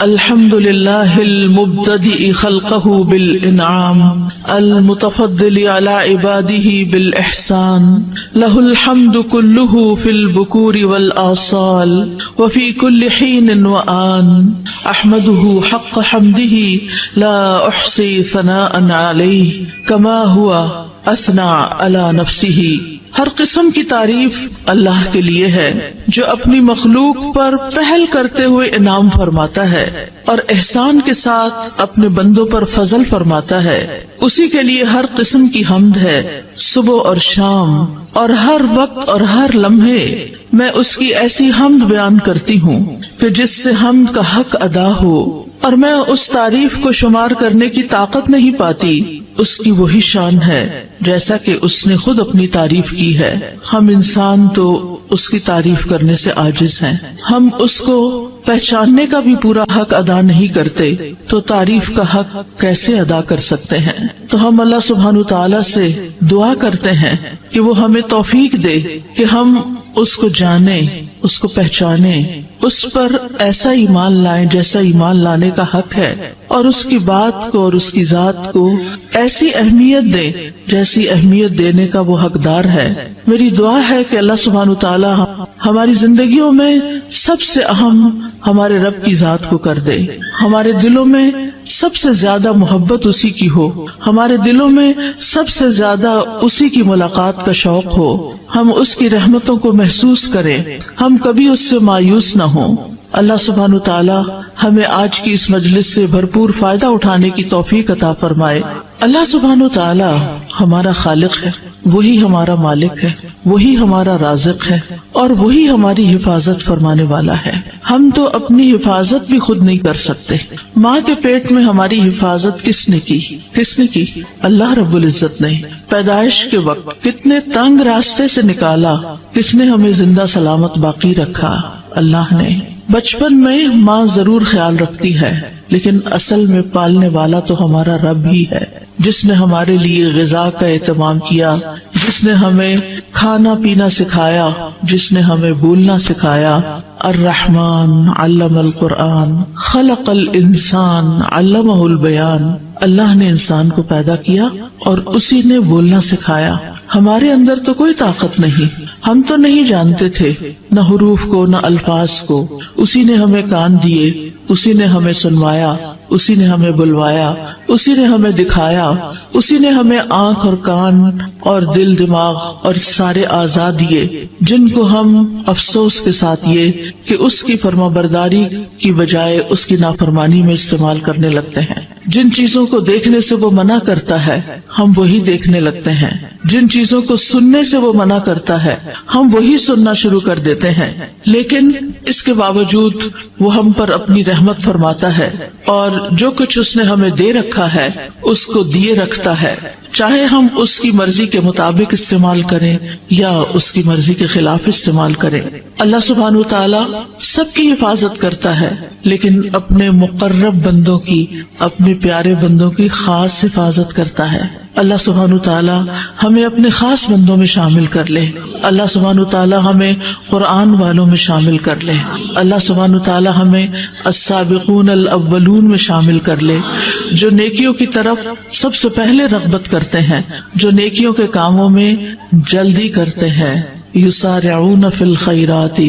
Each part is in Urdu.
الحمد للہ المبتدئ خلقہ بالانعام المتفضل علی عبادہ بالاحسان لہ الحمد کلہ فی البکور والآصال وفی کل حین وآن احمدہ حق حمدہ لا احصی ثناء علیہ کما ہوا اثنى علی نفسہ۔ ہر قسم کی تعریف اللہ کے لیے ہے جو اپنی مخلوق پر پہل کرتے ہوئے انعام فرماتا ہے اور احسان کے ساتھ اپنے بندوں پر فضل فرماتا ہے۔ اسی کے لیے ہر قسم کی حمد ہے، صبح اور شام اور ہر وقت اور ہر لمحے میں اس کی ایسی حمد بیان کرتی ہوں کہ جس سے حمد کا حق ادا ہو، اور میں اس تعریف کو شمار کرنے کی طاقت نہیں پاتی۔ اس کی وہی شان ہے جیسا کہ اس نے خود اپنی تعریف کی ہے۔ ہم انسان تو اس کی تعریف کرنے سے عاجز ہیں، ہم اس کو پہچاننے کا بھی پورا حق ادا نہیں کرتے، تو تعریف کا حق کیسے ادا کر سکتے ہیں؟ تو ہم اللہ سبحانہ تعالیٰ سے دعا کرتے ہیں کہ وہ ہمیں توفیق دے کہ ہم اس کو جانیں، اس کو پہچانیں، اس پر ایسا ایمان لائیں جیسا ایمان لانے کا حق ہے، اور اس کی بات کو اور اس کی ذات کو ایسی اہمیت دیں جیسی اہمیت دینے کا وہ حقدار ہے۔ میری دعا ہے کہ اللہ سبحانہ تعالیٰ ہماری زندگیوں میں سب سے اہم ہمارے رب کی ذات کو کر دے، ہمارے دلوں میں سب سے زیادہ محبت اسی کی ہو، ہمارے دلوں میں سب سے زیادہ اسی کی ملاقات کا شوق ہو، ہم اس کی رحمتوں کو محسوس کریں، ہم کبھی اس سے مایوس نہ ہوں۔ اللہ سبحانہ تعالیٰ ہمیں آج کی اس مجلس سے بھرپور فائدہ اٹھانے کی توفیق عطا فرمائے۔ اللہ سبحانہ تعالیٰ ہمارا خالق ہے، وہی ہمارا مالک ہے، وہی ہمارا رازق ہے، اور وہی ہماری حفاظت فرمانے والا ہے۔ ہم تو اپنی حفاظت بھی خود نہیں کر سکتے۔ ماں کے پیٹ میں ہماری حفاظت کس نے کی؟ اللہ رب العزت نے۔ پیدائش کے وقت کتنے تنگ راستے سے نکالا، کس نے ہمیں زندہ سلامت باقی رکھا؟ اللہ نے۔ بچپن میں ماں ضرور خیال رکھتی ہے، لیکن اصل میں پالنے والا تو ہمارا رب ہی ہے، جس نے ہمارے لیے غذا کا اہتمام کیا، جس نے ہمیں کھانا پینا سکھایا، جس نے ہمیں بولنا سکھایا۔ الرحمن علم القرآن خلق الانسان علمہ البیان۔ اللہ نے انسان کو پیدا کیا اور اسی نے بولنا سکھایا۔ ہمارے اندر تو کوئی طاقت نہیں، ہم تو نہیں جانتے تھے نہ حروف کو نہ الفاظ کو، اسی نے ہمیں کان دیے، اسی نے ہمیں سنوایا، اسی نے ہمیں بلوایا، اسی نے ہمیں دکھایا، اسی نے ہمیں آنکھ اور کان اور دل دماغ اور سارے اعضاء دیے، جن کو ہم افسوس کے ساتھ یہ کہ اس کی فرما برداری کی بجائے اس کی نافرمانی میں استعمال کرنے لگتے ہیں۔ جن چیزوں کو دیکھنے سے وہ منع کرتا ہے ہم وہی دیکھنے لگتے ہیں، جن چیزوں کو سننے سے وہ منع کرتا ہے ہم وہی سننا شروع کر دیتے ہیں، لیکن اس کے باوجود وہ ہم پر اپنی رحمت فرماتا ہے، اور جو کچھ اس نے ہمیں دے رکھا ہے اس کو دیے رکھتا ہے، چاہے ہم اس کی مرضی کے مطابق استعمال کریں یا اس کی مرضی کے خلاف استعمال کریں۔ اللہ سبحانہ تعالیٰ سب کی حفاظت کرتا ہے، لیکن اپنے مقرب بندوں کی، اپنے پیارے بندوں کی خاص حفاظت کرتا ہے۔ اللہ سبحانہ تعالیٰ ہمیں اپنے خاص بندوں میں شامل کر لے، اللہ سبحانہ تعالیٰ ہمیں قرآن والوں میں شامل کر لے، اللہ سبحانہ تعالیٰ ہمیں السابقون الاولون میں شامل کر لے، جو نیکیوں کی طرف سب سے پہلے رغبت کرتے ہیں، جو نیکیوں کے کاموں میں جلدی کرتے ہیں۔ یسارعون فی الخیرات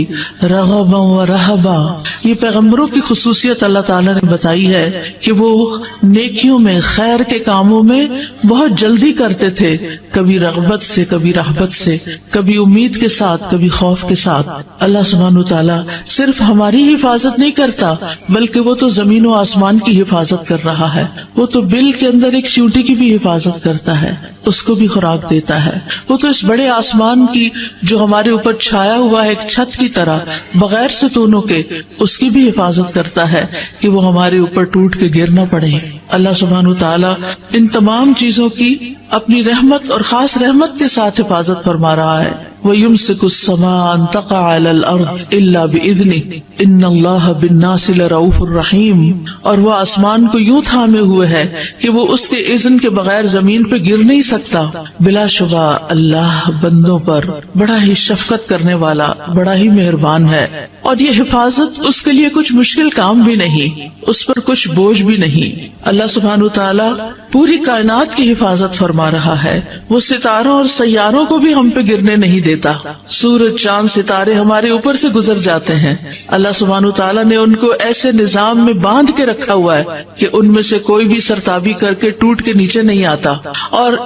رغبا ورہبا۔ یہ پیغمبروں کی خصوصیت اللہ تعالیٰ نے بتائی ہے کہ وہ نیکیوں میں، خیر کے کاموں میں بہت جلدی کرتے تھے، کبھی رغبت سے، کبھی رہبت سے، کبھی امید کے ساتھ، کبھی خوف کے ساتھ۔ اللہ سبحانہ تعالیٰ صرف ہماری حفاظت نہیں کرتا بلکہ وہ تو زمین و آسمان کی حفاظت کر رہا ہے، وہ تو بل کے اندر ایک چیونٹی کی بھی حفاظت کرتا ہے، اس کو بھی خوراک دیتا ہے، وہ تو اس بڑے آسمان کی جو ہمارے اوپر چھایا ہوا ہے ایک چھت کی طرح بغیر ستونوں کے، اس کی بھی حفاظت کرتا ہے کہ وہ ہمارے اوپر ٹوٹ کے گر نہ پڑے۔ اللہ سبحانہ وتعالی ان تمام چیزوں کی اپنی رحمت اور خاص رحمت کے ساتھ حفاظت فرما رہا ہے. وَيُمْسِكُ السَّمَاءَ أَن تَقَعَ عَلَى الْأَرْضِ إِلَّا بِإِذْنِهِ إِنَّ اللَّهَ بِالنَّاسِ لَرَءُوفٌ رَحِيمٌ. اور وہ آسمان کو یوں تھامے ہوئے ہے کہ وہ اس کے اذن کے بغیر زمین پہ گر نہیں سکتا. بلا شبہ اللہ بندوں پر بڑا ہی شفقت کرنے والا، بڑا ہی مہربان ہے. اور یہ حفاظت اس کے لیے کچھ مشکل کام بھی نہیں، اس پر کچھ بوجھ بھی نہیں. اللہ سبحانہ وتعالی پوری کائنات کی حفاظت فرما رہا ہے. وہ ستاروں اور سیاروں کو بھی ہم پہ گرنے نہیں دیتا. سورج، چاند، ستارے ہمارے اوپر سے گزر جاتے ہیں. اللہ سبحانہ وتعالی نے ان کو ایسے نظام میں باندھ کے رکھا ہوا ہے کہ ان میں سے کوئی بھی سرتابی کر کے ٹوٹ کے نیچے نہیں آتا. اور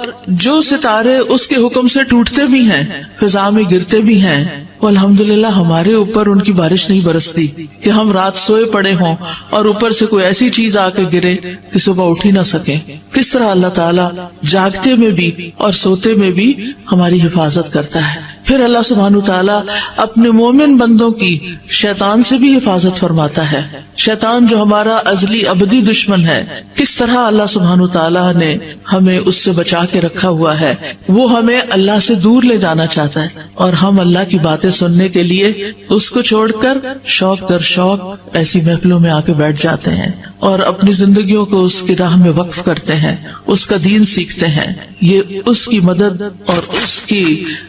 جو ستارے اس کے حکم سے ٹوٹتے بھی ہیں، فضا میں گرتے بھی ہیں، الحمدللہ ہمارے اوپر ان کی بارش نہیں برستی کہ ہم رات سوئے پڑے ہوں اور اوپر سے کوئی ایسی چیز آ کے گرے کہ صبح اٹھ ہی نہ سکیں. کس طرح اللہ تعالیٰ جاگتے میں بھی اور سوتے میں بھی ہماری حفاظت کرتا ہے. پھر اللہ سبحانہ تعالیٰ اپنے مومن بندوں کی شیطان سے بھی حفاظت فرماتا ہے. شیطان جو ہمارا ازلی ابدی دشمن ہے، کس طرح اللہ سبحانہ تعالیٰ نے ہمیں اس سے بچا کے رکھا ہوا ہے. وہ ہمیں اللہ سے دور لے جانا چاہتا ہے اور ہم اللہ کی باتیں سننے کے لیے اس کو چھوڑ کر شوق در شوق ایسی محفلوں میں آ کے بیٹھ جاتے ہیں اور اپنی زندگیوں کو اس کی راہ میں وقف کرتے ہیں، اس کا دین سیکھتے ہیں. یہ اس کی مدد اور اس کی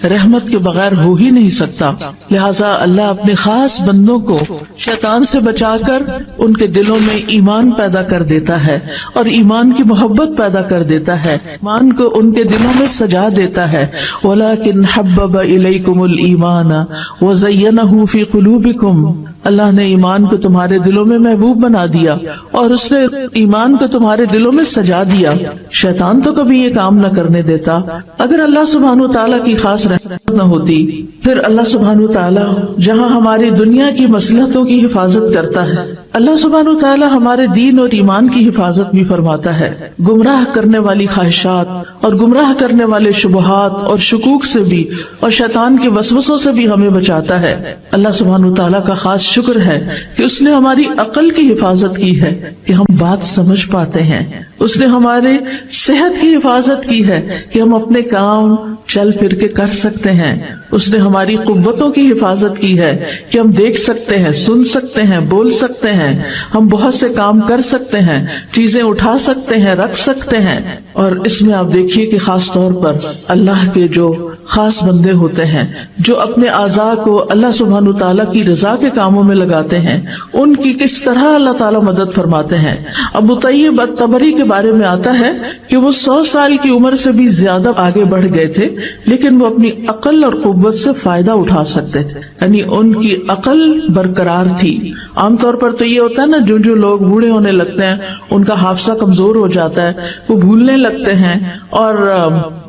رحمت کے بغیر ہو ہی نہیں سکتا. لہٰذا اللہ اپنے خاص بندوں کو شیطان سے بچا کر ان کے دلوں میں ایمان پیدا کر دیتا ہے اور ایمان کی محبت پیدا کر دیتا ہے، ایمان کو ان کے دلوں میں سجا دیتا ہے. وَلَكِنْ حَبَّبَ إِلَيْكُمُ الْإِيمَانَ وَزَيَّنَهُ فِي قُلُوبِكُمْ. اللہ نے ایمان کو تمہارے دلوں میں محبوب بنا دیا اور اس نے ایمان کو تمہارے دلوں میں سجا دیا. شیطان تو کبھی یہ کام نہ کرنے دیتا. اگر اللہ سبحانہ تعالیٰ کی خاص رحمت نہ ہوتی، پھر اللہ سبحانہ تعالیٰ جہاں ہماری دنیا کی مصلحتوں کی حفاظت کرتا ہے، اللہ سبحانہ تعالیٰ ہمارے دین اور ایمان کی حفاظت بھی فرماتا ہے. گمراہ کرنے والی خواہشات اور گمراہ کرنے والے شبہات اور شکوک سے بھی اور شیطان کے وسوسوں سے بھی ہمیں بچاتا ہے. اللہ سبحانہ تعالیٰ کا خاص شکر ہے کہ اس نے ہماری عقل کی حفاظت کی ہے کہ ہم بات سمجھ پاتے ہیں. اس نے ہمارے صحت کی حفاظت کی ہے کہ ہم اپنے کام چل پھر کے کر سکتے ہیں. اس نے ہماری قوتوں کی حفاظت کی ہے کہ ہم دیکھ سکتے ہیں، سن سکتے ہیں، بول سکتے ہیں، ہم بہت سے کام کر سکتے ہیں، چیزیں اٹھا سکتے ہیں، رکھ سکتے ہیں. اور اس میں آپ دیکھیے کہ خاص طور پر اللہ کے جو خاص بندے ہوتے ہیں جو اپنے اعضاء کو اللہ سبحانہ تعالیٰ کی رضا کے کاموں میں لگاتے ہیں، ان کی کس طرح اللہ تعالیٰ مدد فرماتے ہیں. ابو طیب الطبری کے بارے میں آتا ہے کہ وہ 100 سال کی عمر سے بھی زیادہ آگے بڑھ گئے تھے، لیکن وہ اپنی عقل اور قوت سے فائدہ اٹھا سکتے تھے، یعنی ان کی عقل برقرار تھی. عام طور پر تو یہ ہوتا ہے نا، جو لوگ بوڑھے ہونے لگتے ہیں ان کا حافظہ کمزور ہو جاتا ہے، وہ بھولنے لگتے ہیں اور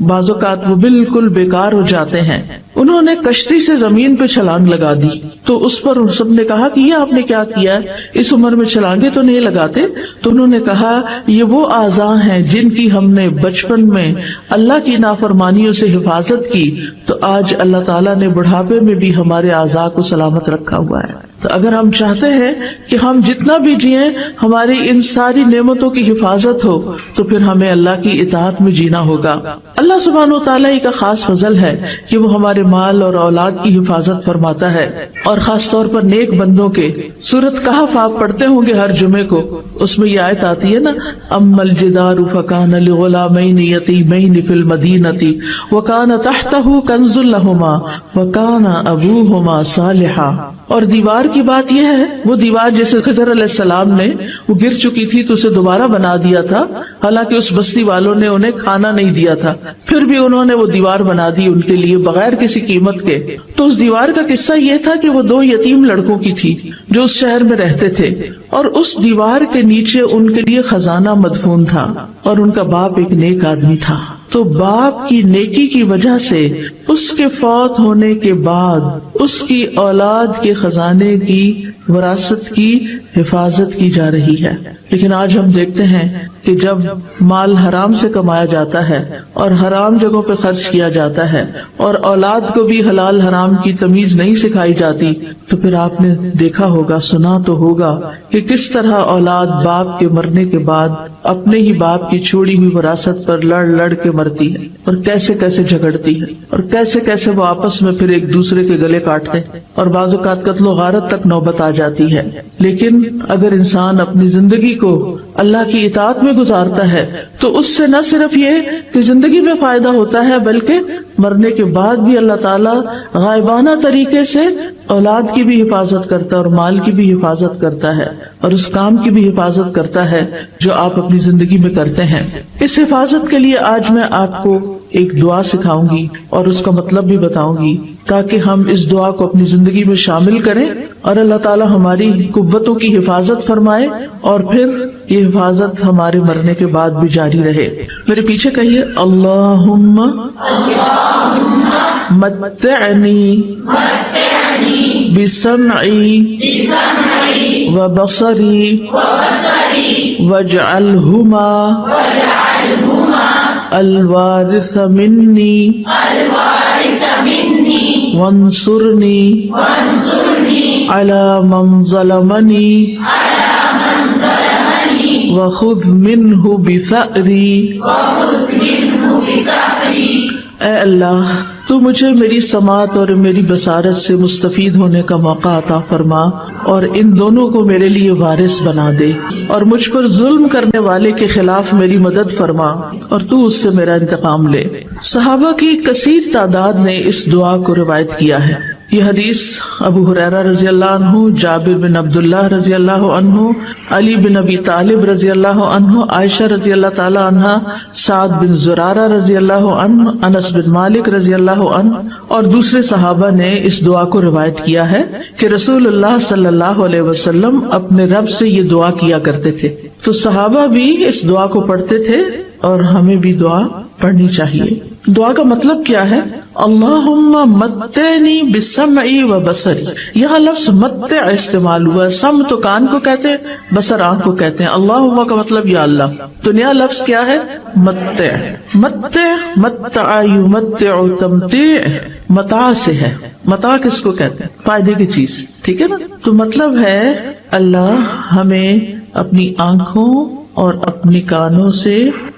بعض اوقات وہ بالکل بیکار ہو جاتے ہیں. انہوں نے کشتی سے زمین پہ چھلانگ لگا دی تو اس پر سب نے کہا کہ یہ آپ نے کیا کیا ہے، اس عمر میں چھلانگیں تو نہیں لگاتے. تو انہوں نے کہا یہ وہ اعضاء ہیں جن کی ہم نے بچپن میں اللہ کی نافرمانیوں سے حفاظت کی، تو آج اللہ تعالیٰ نے بڑھاپے میں بھی ہمارے اعضاء کو سلامت رکھا ہوا ہے. تو اگر ہم چاہتے ہیں کہ ہم جتنا بھی جئیں ہماری ان ساری نعمتوں کی حفاظت ہو، تو پھر ہمیں اللہ کی اطاعت میں جینا ہوگا. اللہ سبحانہ وتعالیٰ کا خاص فضل ہے کہ وہ ہمارے مال اور اولاد کی حفاظت فرماتا ہے، اور خاص طور پر نیک بندوں کے. سورۃ کہف آپ پڑھتے ہوں گے ہر جمعے کو، اس میں یہ آیت آتی ہے نا، اما الجدار فکان لغلامین یتیمین فی المدینۃ وکان تحتہ کنز لہما وکان ابوہما صالحا. اور دیوار کی بات یہ ہے، وہ دیوار جیسے خضر علیہ السلام نے وہ گر چکی تھی تو اسے دوبارہ بنا دیا تھا، حالانکہ اس بستی والوں نے انہیں کھانا نہیں دیا تھا، پھر بھی انہوں نے وہ دیوار بنا دی ان کے لیے بغیر کسی قیمت کے. تو اس دیوار کا قصہ یہ تھا کہ وہ 2 یتیم لڑکوں کی تھی جو اس شہر میں رہتے تھے، اور اس دیوار کے نیچے ان کے لیے خزانہ مدفون تھا، اور ان کا باپ ایک نیک آدمی تھا. تو باپ کی نیکی کی وجہ سے اس کے فوت ہونے کے بعد اس کی اولاد کے خزانے کی وراثت کی حفاظت کی جا رہی ہے. لیکن آج ہم دیکھتے ہیں کہ جب مال حرام سے کمایا جاتا ہے اور حرام جگہوں پہ خرچ کیا جاتا ہے اور اولاد کو بھی حلال حرام کی تمیز نہیں سکھائی جاتی، تو پھر آپ نے دیکھا ہوگا، سنا تو ہوگا کہ کس طرح اولاد باپ کے مرنے کے بعد اپنے ہی باپ کی چھوڑی ہوئی وراثت پر لڑ لڑ کے مرتی ہے، اور کیسے کیسے جھگڑتی ہے، اور کیسے کیسے وہ آپس میں پھر ایک دوسرے کے گلے کاٹتے ہیں، اور بعض اوقات قتل و غارت تک نوبت آ جاتی ہے. لیکن اگر انسان اپنی زندگی کو اللہ کی اطاعت میں گزارتا ہے تو اس سے نہ صرف یہ کہ زندگی میں فائدہ ہوتا ہے، بلکہ مرنے کے بعد بھی اللہ تعالیٰ غائبانہ طریقے سے اولاد کی بھی حفاظت کرتا ہے اور مال کی بھی حفاظت کرتا ہے اور اس کام کی بھی حفاظت کرتا ہے جو آپ اپنی زندگی میں کرتے ہیں. اس حفاظت کے لیے آج میں آپ کو ایک دعا سکھاؤں گی اور اس کا مطلب بھی بتاؤں گی، تاکہ ہم اس دعا کو اپنی زندگی میں شامل کریں اور اللہ تعالیٰ ہماری قوتوں کی حفاظت فرمائے اور پھر یہ حفاظت ہمارے مرنے کے بعد بھی جاری رہے. میرے پیچھے کہیے، اللہم متعنی بسمعی وبصری واجعلہما الوارث منی وانصرنی علی من ظلمنی وخذ منہ بثأری. اے اللہ، تو مجھے میری سماعت اور میری بصارت سے مستفید ہونے کا موقع عطا فرما اور ان دونوں کو میرے لیے وارث بنا دے، اور مجھ پر ظلم کرنے والے کے خلاف میری مدد فرما اور تو اس سے میرا انتقام لے. صحابہ کی کثیر تعداد نے اس دعا کو روایت کیا ہے. یہ حدیث ابو ہریرہ رضی اللہ عنہ، جابر بن عبداللہ رضی اللہ عنہ، علی بن ابی طالب رضی اللہ عنہ، عائشہ رضی اللہ تعالی عنہ، سعد بن زرارہ رضی اللہ عنہ، انس بن مالک رضی اللہ عنہ اور دوسرے صحابہ نے اس دعا کو روایت کیا ہے کہ رسول اللہ صلی اللہ علیہ وسلم اپنے رب سے یہ دعا کیا کرتے تھے. تو صحابہ بھی اس دعا کو پڑھتے تھے اور ہمیں بھی دعا پڑھنی چاہیے. دعا کا مطلب کیا ہے؟ اللہم متعنی بسمعی و بصری. یہاں لفظ متع استعمال ہوا ہے. سم تو کان کو کہتے ہیں، بصر آنکھ کو کہتے ہیں. اللہم کا مطلب یا اللہ. تو نیا لفظ کیا ہے؟ متع. متع متع یمتع تمتیع متاع سے ہے. متاع کس کو کہتے ہیں؟ فائدے کی چیز. ٹھیک ہے نا؟ تو مطلب ہے اللہ ہمیں اپنی آنکھوں اور اپنی کانوں سے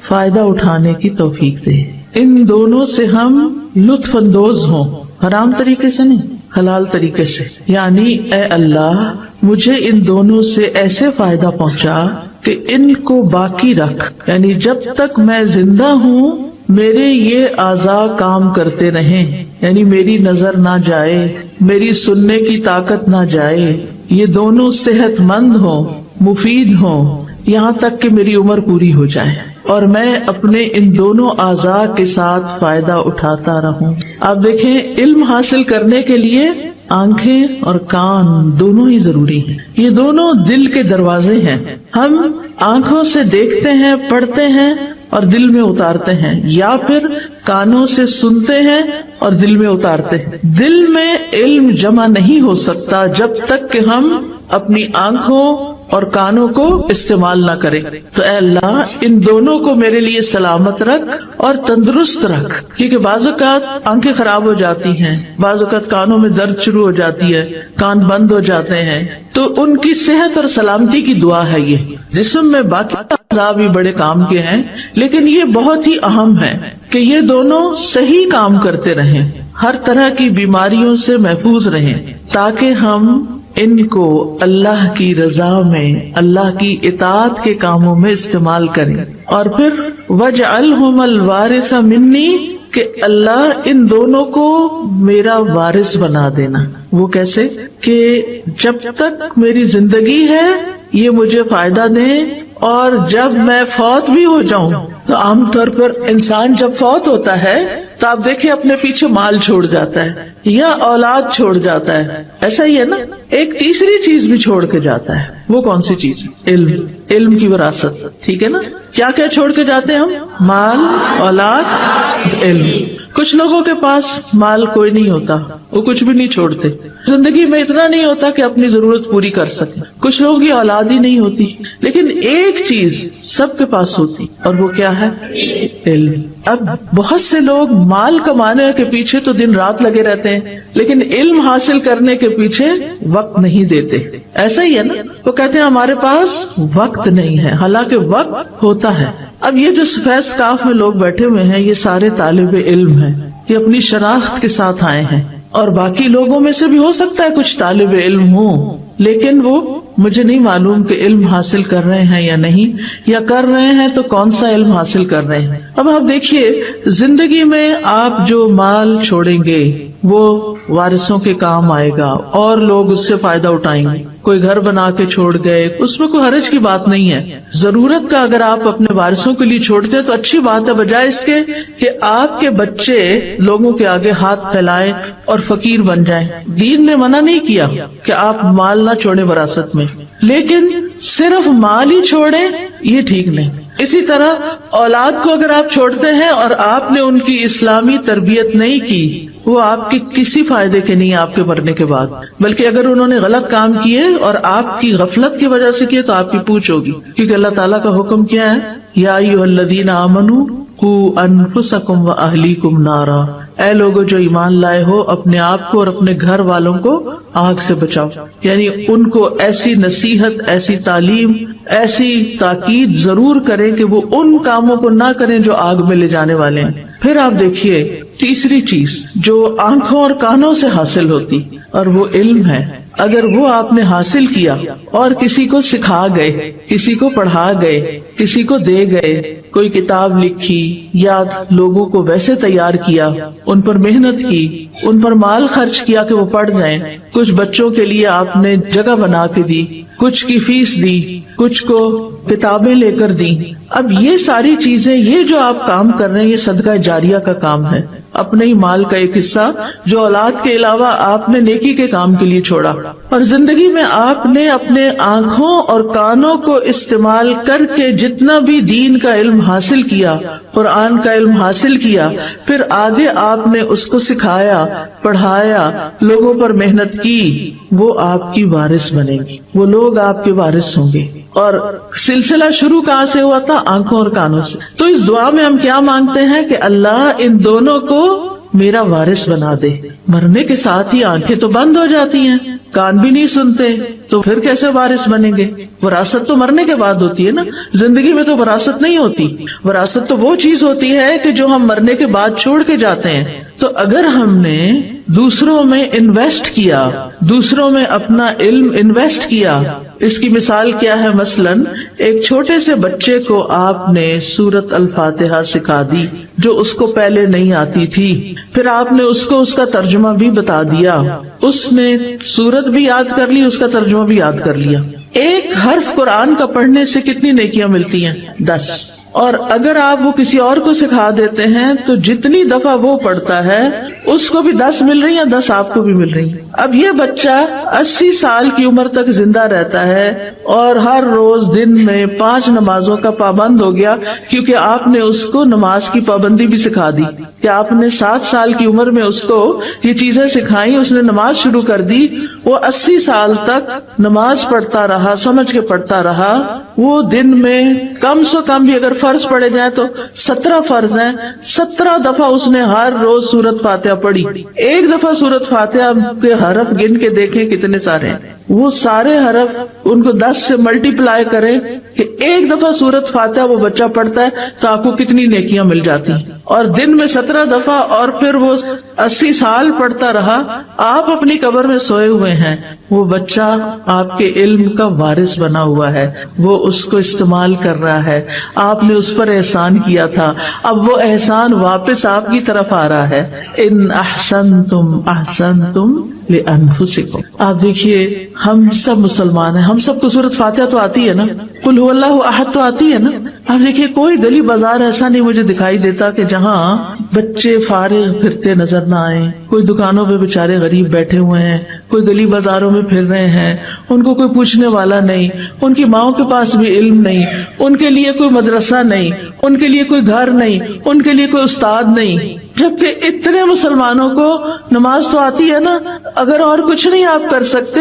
فائدہ اٹھانے کی توفیق دے. ان دونوں سے ہم لطف اندوز ہوں، حرام طریقے سے نہیں، حلال طریقے سے. یعنی اے اللہ مجھے ان دونوں سے ایسے فائدہ پہنچا کہ ان کو باقی رکھ، یعنی جب تک میں زندہ ہوں میرے یہ اعضاء کام کرتے رہیں، یعنی میری نظر نہ جائے، میری سننے کی طاقت نہ جائے، یہ دونوں صحت مند ہوں، مفید ہوں، یہاں تک کہ میری عمر پوری ہو جائے اور میں اپنے ان دونوں اعضاء کے ساتھ فائدہ اٹھاتا رہوں. آپ دیکھیں، علم حاصل کرنے کے لیے آنکھیں اور کان دونوں ہی ضروری ہیں. یہ دونوں دل کے دروازے ہیں. ہم آنکھوں سے دیکھتے ہیں، پڑھتے ہیں اور دل میں اتارتے ہیں، یا پھر کانوں سے سنتے ہیں اور دل میں اتارتے ہیں. دل میں علم جمع نہیں ہو سکتا جب تک کہ ہم اپنی آنکھوں اور کانوں کو استعمال نہ کریں. تو اے اللہ ان دونوں کو میرے لیے سلامت رکھ اور تندرست رکھ، کیونکہ بعض اوقات آنکھیں خراب ہو جاتی ہیں، بعض اوقات کانوں میں درد شروع ہو جاتی ہے، کان بند ہو جاتے ہیں. تو ان کی صحت اور سلامتی کی دعا ہے یہ. جسم میں باقی اعضاء بھی بڑے کام کے ہیں، لیکن یہ بہت ہی اہم ہے کہ یہ دونوں صحیح کام کرتے رہیں، ہر طرح کی بیماریوں سے محفوظ رہیں، تاکہ ہم ان کو اللہ کی رضا میں، اللہ کی اطاعت کے کاموں میں استعمال کریں. اور پھر وَاجْعَلْهُمَ الْوَارِثَ مِنِّي، کہ اللہ ان دونوں کو میرا وارث بنا دینا. وہ کیسے؟ کہ جب تک میری زندگی ہے یہ مجھے فائدہ دیں، اور جب میں فوت بھی ہو جاؤں. تو عام طور پر انسان جب فوت ہوتا ہے تو آپ دیکھیں اپنے پیچھے مال چھوڑ جاتا ہے یا اولاد چھوڑ جاتا ہے، ایسا ہی ہے نا. ایک تیسری چیز بھی چھوڑ کے جاتا ہے. وہ کون سی چیز؟ علم. علم کی وراثت. ٹھیک ہے نا؟ کیا کیا چھوڑ کے جاتے ہیں ہم؟ مال، اولاد، علم. کچھ لوگوں کے پاس مال کوئی نہیں ہوتا، وہ کچھ بھی نہیں چھوڑتے، زندگی میں اتنا نہیں ہوتا کہ اپنی ضرورت پوری کر سکے. کچھ لوگوں کی اولاد ہی نہیں ہوتی، لیکن ایک چیز سب کے پاس ہوتی، اور وہ کیا ہے؟ علم. اب بہت سے لوگ مال کمانے کے پیچھے تو دن رات لگے رہتے ہیں، لیکن علم حاصل کرنے کے پیچھے وقت نہیں دیتے. ایسا ہی ہے نا، وہ کہتے ہیں ہمارے پاس وقت نہیں ہے، حالانکہ وقت ہوتا ہے. اب یہ جو سفید سکارف میں لوگ بیٹھے ہوئے ہیں، یہ سارے طالب علم ہیں، یہ اپنی شناخت کے ساتھ آئے ہیں، اور باقی لوگوں میں سے بھی ہو سکتا ہے کچھ طالب علم ہوں، لیکن وہ مجھے نہیں معلوم کہ علم حاصل کر رہے ہیں یا نہیں، یا کر رہے ہیں تو کون سا علم حاصل کر رہے ہیں. اب آپ دیکھیے، زندگی میں آپ جو مال چھوڑیں گے وہ وارثوں کے کام آئے گا، اور لوگ اس سے فائدہ اٹھائیں گے. کوئی گھر بنا کے چھوڑ گئے، اس میں کوئی حرج کی بات نہیں ہے. ضرورت کا اگر آپ اپنے وارثوں کے لیے چھوڑتے ہیں تو اچھی بات ہے، بجائے اس کے کہ آپ کے بچے لوگوں کے آگے ہاتھ پھیلائیں اور فقیر بن جائیں. دین نے منع نہیں کیا کہ آپ مال نہ چھوڑیں وراثت میں، لیکن صرف مال ہی چھوڑیں یہ ٹھیک نہیں. اسی طرح اولاد کو اگر آپ چھوڑتے ہیں اور آپ نے ان کی اسلامی تربیت نہیں کی، وہ آپ کے کسی فائدے کے نہیں آپ کے مرنے کے بعد، بلکہ اگر انہوں نے غلط کام کیے اور آپ کی غفلت کی وجہ سے کیے تو آپ کی پوچھ ہوگی. کیونکہ اللہ تعالیٰ کا حکم کیا ہے؟ یا ایھا الذین آمنوا قوا انفسکم واہلیکم نارا، اے لوگو جو ایمان لائے ہو، اپنے آپ کو اور اپنے گھر والوں کو آگ سے بچاؤ. یعنی ان کو ایسی نصیحت، ایسی تعلیم، ایسی تاکید ضرور کریں کہ وہ ان کاموں کو نہ کریں جو آگ میں لے جانے والے ہیں. پھر آپ دیکھیے تیسری چیز جو آنکھوں اور کانوں سے حاصل ہوتی، اور وہ علم ہے. اگر وہ آپ نے حاصل کیا اور کسی کو سکھا گئے، کسی کو پڑھا گئے، کسی کو دے گئے، کوئی کتاب لکھی یا لوگوں کو ویسے تیار کیا، ان پر محنت کی، ان پر مال خرچ کیا کہ وہ پڑھ جائیں، کچھ بچوں کے لیے آپ نے جگہ بنا کے دی، کچھ کی فیس دی، کچھ کو کتابیں لے کر دی. اب یہ ساری چیزیں، یہ جو آپ کام کر رہے ہیں، یہ صدقہ جاریہ کا کام ہے. اپنے ہی مال کا ایک حصہ جو اولاد کے علاوہ آپ نے نیکی کے کام کے لیے چھوڑا. اور زندگی میں آپ نے اپنے آنکھوں اور کانوں کو استعمال کر کے جتنا بھی دین کا علم حاصل کیا، قرآن کا علم حاصل کیا، پھر آگے آپ نے اس کو سکھایا، پڑھایا، لوگوں پر محنت کی، وہ آپ کی وارث بنے گی، وہ لوگ آپ کے وارث ہوں گے. اور سلسلہ شروع کہاں سے ہوا تھا؟ آنکھوں اور کانوں سے. تو اس دعا میں ہم کیا مانگتے ہیں کہ اللہ ان دونوں کو میرا وارث بنا دے. مرنے کے ساتھ ہی آنکھیں تو بند ہو جاتی ہیں، کان بھی نہیں سنتے، تو پھر کیسے وارث بنیں گے؟ وراثت تو مرنے کے بعد ہوتی ہے نا، زندگی میں تو وراثت نہیں ہوتی. وراثت تو وہ چیز ہوتی ہے کہ جو ہم مرنے کے بعد چھوڑ کے جاتے ہیں. تو اگر ہم نے دوسروں میں انویسٹ کیا، دوسروں میں اپنا علم انویسٹ کیا، اس کی مثال کیا ہے؟ مثلاً ایک چھوٹے سے بچے کو آپ نے سورت الفاتحہ سکھا دی جو اس کو پہلے نہیں آتی تھی، پھر آپ نے اس کو اس کا ترجمہ بھی بتا دیا، اس نے سورت بھی یاد کر لی، اس کا ترجمہ بھی یاد کر لیا. ایک حرف قرآن کا پڑھنے سے کتنی نیکیاں ملتی ہیں؟ 10. اور اگر آپ وہ کسی اور کو سکھا دیتے ہیں تو جتنی دفعہ وہ پڑھتا ہے اس کو بھی 10 مل رہی ہیں، 10 آپ کو بھی مل رہی ہیں. اب یہ بچہ 80 سال کی عمر تک زندہ رہتا ہے اور ہر روز دن میں 5 نمازوں کا پابند ہو گیا، کیونکہ آپ نے اس کو نماز کی پابندی بھی سکھا دی کہ آپ نے 7 سال کی عمر میں اس کو یہ چیزیں سکھائیں، اس نے نماز شروع کر دی، وہ 80 سال تک نماز پڑھتا رہا، سمجھ کے پڑھتا رہا. وہ دن میں کم سے کم بھی اگر فرض پڑھے جائیں تو 17 فرض ہیں، 17 دفعہ اس نے ہر روز سورت فاتحہ پڑھی. ایک دفعہ سورت فاتحہ کے حرف گن کے دیکھیں کتنے سارے ہیں. وہ سارے حرف ان کو 10 سے ملٹی پلائی کریں کہ ایک دفعہ سورت فاتحہ وہ بچہ پڑھتا ہے تو آپ کو کتنی نیکیاں مل جاتی ہیں. اور دن میں 17 دفعہ، اور پھر وہ 80 سال پڑھتا رہا. آپ اپنی قبر میں سوئے ہوئے ہیں، وہ بچہ آپ کے علم کا وارث بنا ہوا ہے، وہ اس کو استعمال کر رہا ہے. آپ نے اس پر احسان کیا تھا، اب وہ احسان واپس آپ کی طرف آ رہا ہے. ان احسنتم احسنتم لانفسکم. آپ دیکھیے ہم سب مسلمان ہیں، ہم سب کو سورۃ فاتحہ تو آتی ہے نا، قل هو اللہ احد تو آتی ہے نا. آپ دیکھیے کوئی گلی بازار ایسا نہیں مجھے دکھائی دیتا کہ جہاں بچے فارغ پھرتے نظر نہ آئے. کوئی دکانوں پہ بےچارے غریب بیٹھے ہوئے ہیں، کوئی گلی بازاروں میں پھر رہے ہیں، ان کو کوئی پوچھنے والا نہیں، ان کی ماؤں کے پاس بھی علم نہیں، ان کے لیے کوئی مدرسہ نہیں، ان کے لیے کوئی گھر نہیں، ان کے لیے کوئی استاد نہیں. جبکہ اتنے مسلمانوں کو نماز تو آتی ہے نا. اگر اور کچھ نہیں آپ کر سکتے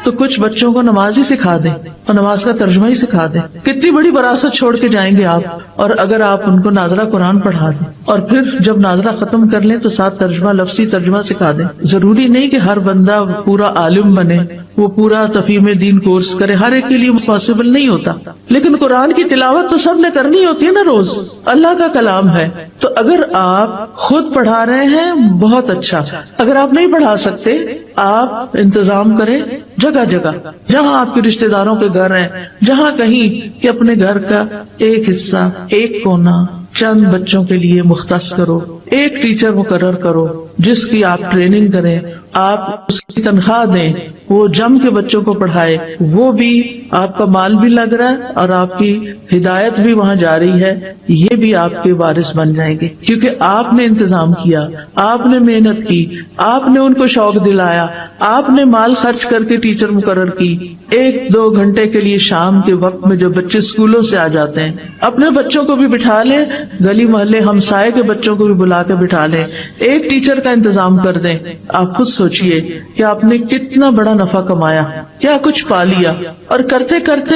تو کچھ بچوں کو نماز ہی سکھا دیں اور نماز کا ترجمہ ہی سکھا دیں. کتنی بڑی وراثت چھوڑ کے جائیں گے آپ. اور اگر آپ ان کو ناظرہ قرآن پڑھا دیں اور پھر جب ناظرہ ختم کر لیں تو ساتھ ترجمہ، لفظی ترجمہ سکھا دیں. ضروری نہیں کہ ہر بندہ پورا عالم بنے، وہ پورا تفہیم دین کورس کرے، ہر ایک کے لیے پاسبل نہیں ہوتا. لیکن قرآن کی تلاوت تو سب نے کرنی ہوتی ہے نا روز، اللہ کا کلام ہے. تو اگر آپ خود پڑھا رہے ہیں بہت اچھا، اگر آپ نہیں پڑھا سکتے آپ انتظام کریں جگہ جگہ، جہاں آپ کے رشتہ داروں کے گھر ہیں، جہاں کہیں کہ اپنے گھر کا ایک حصہ، ایک کونا چند بچوں کے لیے مختص کرو. ایک ٹیچر مقرر کرو جس کی آپ ٹریننگ کریں، آپ اس کی تنخواہ دیں، وہ جم کے بچوں کو پڑھائے. وہ بھی آپ کا مال بھی لگ رہا ہے اور آپ کی ہدایت بھی وہاں جاری ہے. یہ بھی آپ کے وارث بن جائیں گے کیونکہ آپ نے انتظام کیا، آپ نے محنت کی، آپ نے ان کو شوق دلایا، آپ نے مال خرچ کر کے ٹیچر مقرر کی. 1-2 گھنٹے کے لیے شام کے وقت میں جو بچے اسکولوں سے آ جاتے ہیں، اپنے بچوں کو بھی بٹھا لیں، گلی محلے ہمسائے کے بچوں کو بھی بلا کے بٹھا لیں، ایک ٹیچر کا انتظام کر دیں. آپ خود سوچئے کہ آپ نے کتنا بڑا نفع کمایا، کیا کچھ پا لیا. اور کرتے کرتے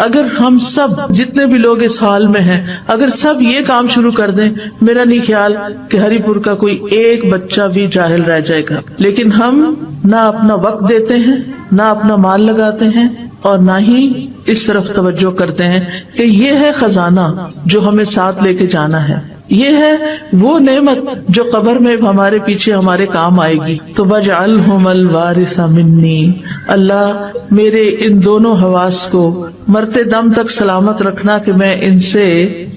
اگر ہم سب جتنے بھی لوگ اس حال میں ہیں اگر سب یہ کام شروع کر دیں، میرا نہیں خیال کہ ہری پور کا کوئی ایک بچہ بھی جاہل رہ جائے گا. لیکن ہم نہ اپنا وقت دیتے ہیں، نہ اپنا مال لگاتے ہیں، اور نہ ہی اس طرف توجہ کرتے ہیں کہ یہ ہے خزانہ جو ہمیں ساتھ لے کے جانا ہے، یہ ہے وہ نعمت جو قبر میں ہمارے پیچھے ہمارے کام آئے گی. تو وَاجْعَلْهُمَ الْوَارِثَ مِنِّي، اللہ میرے ان دونوں حواس کو مرتے دم تک سلامت رکھنا کہ میں ان سے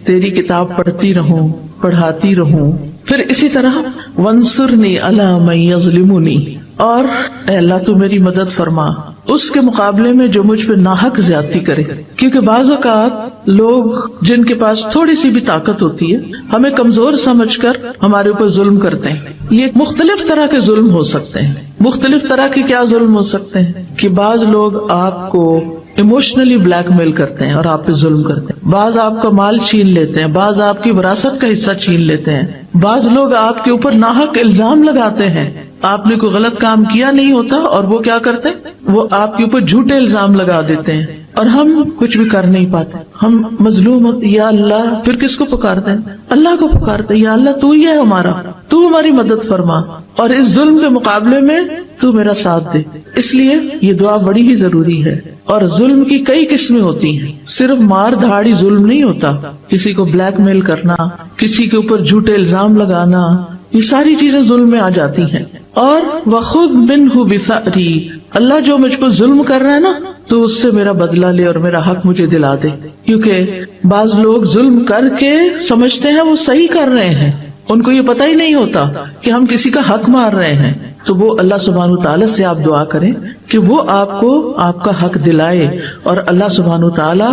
تیری کتاب پڑھتی رہوں، پڑھاتی رہوں. پھر اسی طرح وَانصُرْنِي عَلَىٰ مَن يَظْلِمُنِي، اور اے اللہ تو میری مدد فرما اس کے مقابلے میں جو مجھ پہ ناحق زیادتی کرے. کیونکہ بعض اوقات لوگ جن کے پاس تھوڑی سی بھی طاقت ہوتی ہے ہمیں کمزور سمجھ کر ہمارے اوپر ظلم کرتے ہیں. یہ مختلف طرح کے ظلم ہو سکتے ہیں. مختلف طرح کے کیا ظلم ہو سکتے ہیں کہ بعض لوگ آپ کو ایموشنلی بلیک میل کرتے ہیں اور آپ پہ ظلم کرتے ہیں، بعض آپ کا مال چھین لیتے ہیں، بعض آپ کی وراثت کا حصہ چھین لیتے ہیں، بعض لوگ آپ کے اوپر ناحق الزام لگاتے ہیں. آپ نے کوئی غلط کام کیا نہیں ہوتا اور وہ کیا کرتے ہیں، وہ آپ کے اوپر جھوٹے الزام لگا دیتے ہیں اور ہم کچھ بھی کر نہیں پاتے. ہم مظلوم ہوتے، یا اللہ، پھر کس کو پکارتے ہیں؟ اللہ کو پکارتے ہیں، یا اللہ تو ہی ہے ہمارا، تو ہماری مدد فرما اور اس ظلم کے مقابلے میں تو میرا ساتھ دے. اس لیے یہ دعا بڑی ہی ضروری ہے. اور ظلم کی کئی قسمیں ہوتی ہیں، صرف مار دھاڑی ظلم نہیں ہوتا. کسی کو بلیک میل کرنا، کسی کے اوپر جھوٹے الزام لگانا، یہ ساری چیزیں ظلم میں آ جاتی ہیں. اور وَخُذْ مِنْهُ بِثَأْرِي، اللہ جو مجھ پر ظلم کر رہا ہے نا تو اس سے میرا بدلہ لے اور میرا حق مجھے دلا دے. کیونکہ بعض لوگ ظلم کر کے سمجھتے ہیں وہ صحیح کر رہے ہیں، ان کو یہ پتہ ہی نہیں ہوتا کہ ہم کسی کا حق مار رہے ہیں. تو وہ اللہ سبحانہ وتعالی سے آپ دعا کریں کہ وہ آپ کو آپ کا حق دلائے، اور اللہ سبحانہ وتعالی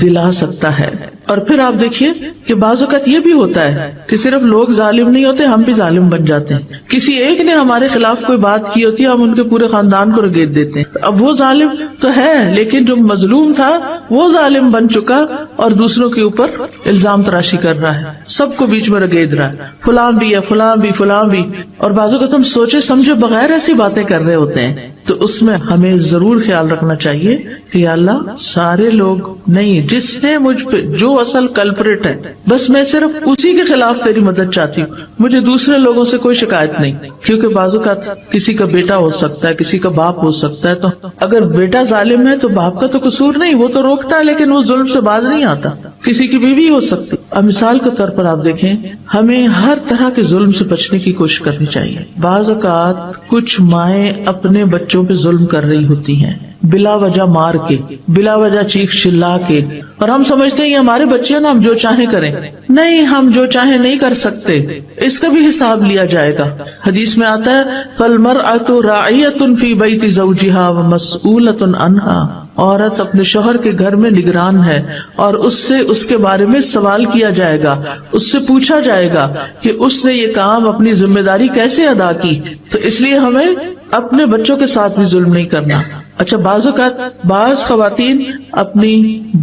دلا سکتا ہے. اور پھر آپ دیکھیے کہ بعض اوقات یہ بھی ہوتا ہے کہ صرف لوگ ظالم نہیں ہوتے، ہم بھی ظالم بن جاتے ہیں. کسی ایک نے ہمارے خلاف کوئی بات کی ہوتی ہے، ہم ان کے پورے خاندان کو رگیت دیتے ہیں. اب وہ ظالم تو ہے لیکن جو مظلوم تھا وہ ظالم بن چکا اور دوسروں کے اوپر الزام تراشی کر رہا ہے، سب کو بیچ میں رگید رہا ہے، فلاں بھی ہے، فلاں بھی، فلاں بھی. اور بعض اوقات ہم سوچے سمجھے بغیر ایسی باتیں کر رہے ہوتے ہیں. تو اس میں ہمیں ضرور خیال رکھنا چاہیے کہ یا اللہ سارے لوگ نہیں، جس نے مجھ پہ جو اصل کلپریٹ ہے بس میں صرف اسی کے خلاف تیری مدد چاہتی ہوں، مجھے دوسرے لوگوں سے کوئی شکایت نہیں. کیونکہ بعض اوقات کسی کا بیٹا ہو سکتا ہے، کسی کا باپ ہو سکتا ہے، تو اگر بیٹا ظالم ہے تو باپ کا تو قصور نہیں، وہ تو روکتا ہے لیکن وہ ظلم سے باز نہیں آتا. کسی کی بیوی ہو سکتی. اب مثال کے طور پر آپ دیکھیں، ہمیں ہر طرح کے ظلم سے بچنے کی کوشش کرنی چاہیے. بعض اوقات کچھ مائیں اپنے بچوں پہ ظلم کر رہی ہوتی ہیں، بلا وجہ مار کے، بلا وجہ چیخ چلا کے، اور ہم سمجھتے ہیں یہ ہمارے بچے نا، ہم جو چاہیں کریں. نہیں، ہم جو چاہیں نہیں کر سکتے، اس کا بھی حساب لیا جائے گا. حدیث میں آتا ہے فَالْمَرْأَةُ رَاعِيَةٌ فِي بَيْتِ زَوْجِهَا وَمَسْئُولَةٌ عَنْهَا، عورت اپنے شوہر کے گھر میں نگران ہے اور اس سے اس کے بارے میں سوال کیا جائے گا، اس سے پوچھا جائے گا کہ اس نے یہ کام اپنی ذمہ داری کیسے ادا کی. تو اس لیے ہمیں اپنے بچوں کے ساتھ بھی ظلم نہیں کرنا. اچھا بعض اوقات بعض خواتین اپنی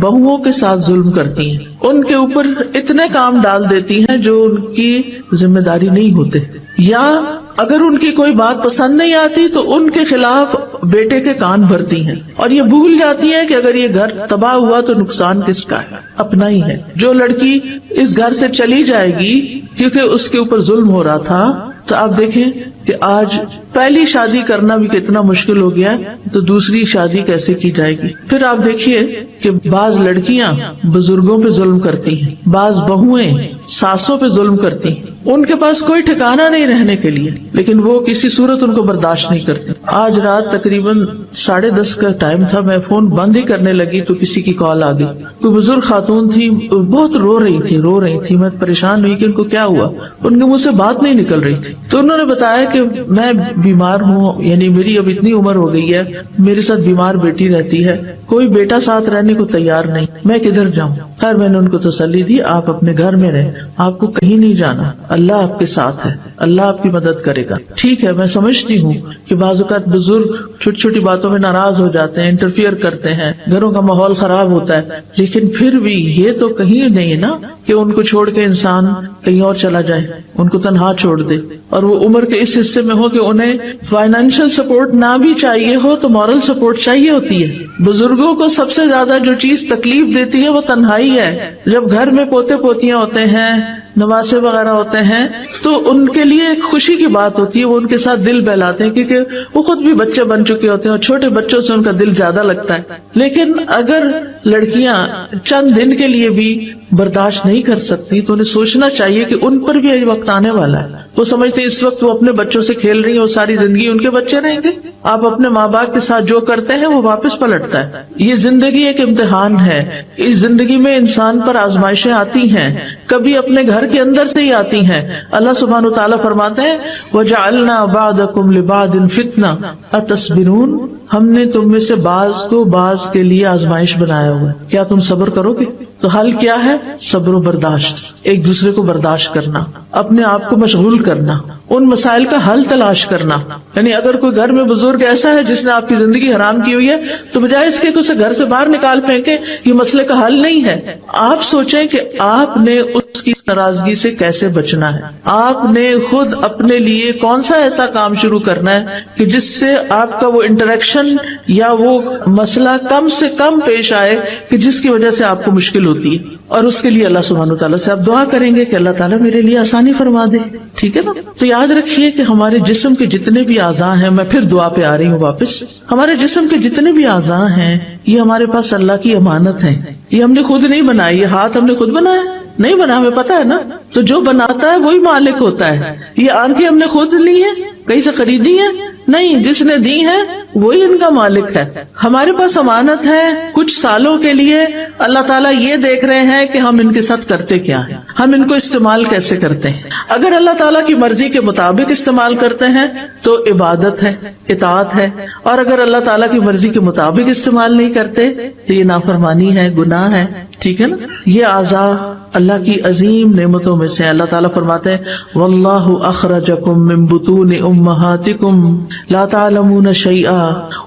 بہوؤں کے ساتھ ظلم کرتی ہیں، ان کے اوپر اتنے کام ڈال دیتی ہیں جو ان کی ذمہ داری نہیں ہوتے، یا اگر ان کی کوئی بات پسند نہیں آتی تو ان کے خلاف بیٹے کے کان بھرتی ہیں، اور یہ بھول جاتی ہے کہ اگر یہ گھر تباہ ہوا تو نقصان کس کا ہے؟ اپنا ہی ہے۔ جو لڑکی اس گھر سے چلی جائے گی کیونکہ اس کے اوپر ظلم ہو رہا تھا، تو آپ دیکھیں کہ آج پہلی شادی کرنا بھی کتنا مشکل ہو گیا ہے، تو دوسری شادی کیسے کی جائے گی؟ پھر آپ دیکھیے کہ بعض لڑکیاں بزرگوں پہ ظلم کرتی ہیں، بعض بہویں ساسوں پہ ظلم کرتی ہیں، ان کے پاس کوئی ٹھکانہ نہیں رہنے کے لیے، لیکن وہ کسی صورت ان کو برداشت نہیں کرتی۔ آج رات تقریباً 10:30 کا ٹائم تھا، میں فون بند ہی کرنے لگی تو کسی کی کال آ گئی، کوئی بزرگ خاتون تھی، بہت رو رہی تھی، میں پریشان ہوئی کہ ان کو کیا ہوا، ان کے منہ سے بات نہیں نکل رہی تھی، تو انہوں نے بتایا کہ میں بیمار ہوں، یعنی میری اب اتنی عمر ہو گئی ہے، میرے ساتھ بیمار بیٹی رہتی ہے، کوئی بیٹا ساتھ رہنے کو تیار نہیں، میں کدھر جاؤں؟ خیر میں نے ان کو تسلی دی، آپ اپنے گھر میں رہیں، آپ کو کہیں نہیں جانا، اللہ آپ کے ساتھ ہے، اللہ آپ کی مدد کرے گا۔ ٹھیک ہے، میں سمجھتی ہوں کہ بعض اوقات بزرگ چھوٹی چھوٹی باتوں میں ناراض ہو جاتے ہیں، انٹرفیئر کرتے ہیں، گھروں کا ماحول خراب ہوتا ہے، لیکن پھر بھی یہ تو کہیں نہیں ہے نا کہ ان کو چھوڑ کے انسان کہیں اور چلا جائے، ان کو تنہا چھوڑ دے، اور وہ عمر کے اس حصے میں ہو کہ انہیں فائنینشیل سپورٹ نہ بھی چاہیے ہو تو مورل سپورٹ چاہیے ہوتی ہے۔ بزرگوں کو سب سے زیادہ جو چیز تکلیف دیتی ہے وہ تنہائی ہے۔ جب گھر میں پوتے پوتیاں ہوتے ہیں، نواسے وغیرہ ہوتے ہیں، تو ان کے لیے ایک خوشی کی بات ہوتی ہے، وہ ان کے ساتھ دل بہلاتے ہیں کیونکہ وہ خود بھی بچے بن چکے ہوتے ہیں اور چھوٹے بچوں سے ان کا دل زیادہ لگتا ہے۔ لیکن اگر لڑکیاں چند دن کے لیے بھی برداشت نہیں کر سکتی تو انہیں سوچنا چاہیے کہ ان پر بھی یہ وقت آنے والا ہے۔ وہ سمجھتے ہیں اس وقت وہ اپنے بچوں سے کھیل رہی ہیں، وہ ساری زندگی ان کے بچے رہیں گے۔ آپ اپنے ماں باپ کے ساتھ جو کرتے ہیں وہ واپس پلٹتا ہے۔ یہ زندگی ایک امتحان ہے، اس زندگی میں انسان پر آزمائشیں آتی ہیں، کبھی اپنے گھر کے اندر سے ہی آتی ہیں۔ اللہ سبحانہ وتعالیٰ فرماتے ہیں وَجَعَلْنَا بَعْضَكُمْ لِبَعْضٍ فِتْنَةً أَتَصْبِرُونَ، ہم نے تم میں سے بعض کو بعض کے لیے آزمائش بنایا ہوا ہے، کیا تم صبر کرو گے؟ تو حل کیا ہے؟ صبر و برداشت، ایک دوسرے کو برداشت کرنا، اپنے آپ کو مشغول کرنا، ان مسائل کا حل تلاش کرنا۔ یعنی اگر کوئی گھر میں بزرگ ایسا ہے جس نے آپ کی زندگی حرام کی ہوئی ہے تو بجائے اس کے کہ اسے گھر سے باہر نکال پھینکے، یہ مسئلے کا حل نہیں ہے۔ آپ سوچیں کہ آپ نے اس کی ناراضگی سے کیسے بچنا ہے، آپ نے خود اپنے لیے کون سا ایسا کام شروع کرنا ہے کہ جس سے آپ کا وہ انٹریکشن یا وہ مسئلہ کم سے کم پیش آئے کہ جس کی وجہ سے آپ کو مشکل ہوتی ہے، اور اس کے لیے اللہ سبحانہ وتعالیٰ سے آپ دعا کریں گے کہ اللہ تعالیٰ میرے لیے آسانی فرما دے، ٹھیک ہے نا؟ تو یاد رکھیے کہ ہمارے جسم کے جتنے بھی اعضاء ہیں، میں پھر دعا پہ آ رہی ہوں واپس، ہمارے جسم کے جتنے بھی اعضاء ہیں یہ ہمارے پاس اللہ کی امانت ہے، یہ ہم نے خود نہیں بنائی، یہ ہاتھ ہم نے خود بنایا نہیں بنا، ہمیں پتا ہے نا، تو جو بناتا ہے وہی مالک ہوتا ہے۔ یہ آنکھیں ہم نے خود لی ہیں، کہیں سے خریدی ہیں نہیں، جس نے دی ہے وہی ان کا مالک ہے۔ ہمارے پاس امانت ہے، کچھ سالوں کے لیے اللہ تعالیٰ یہ دیکھ رہے ہیں کہ ہم ان کے ساتھ کرتے کیا ہیں، ہم ان کو استعمال کیسے کرتے ہیں۔ اگر اللہ تعالیٰ کی مرضی کے مطابق استعمال کرتے ہیں تو عبادت ہے، اطاعت ہے، اور اگر اللہ تعالیٰ کی مرضی کے مطابق استعمال نہیں کرتے تو یہ نافرمانی ہے، گناہ ہے، ٹھیک ہے نا؟ یہ اعضاء اللہ کی عظیم نعمتوں میں سے اللہ تعالیٰ فرماتے ہیں واللہ اخرجکم من بطون امہاتکم لا تعلمون شیئا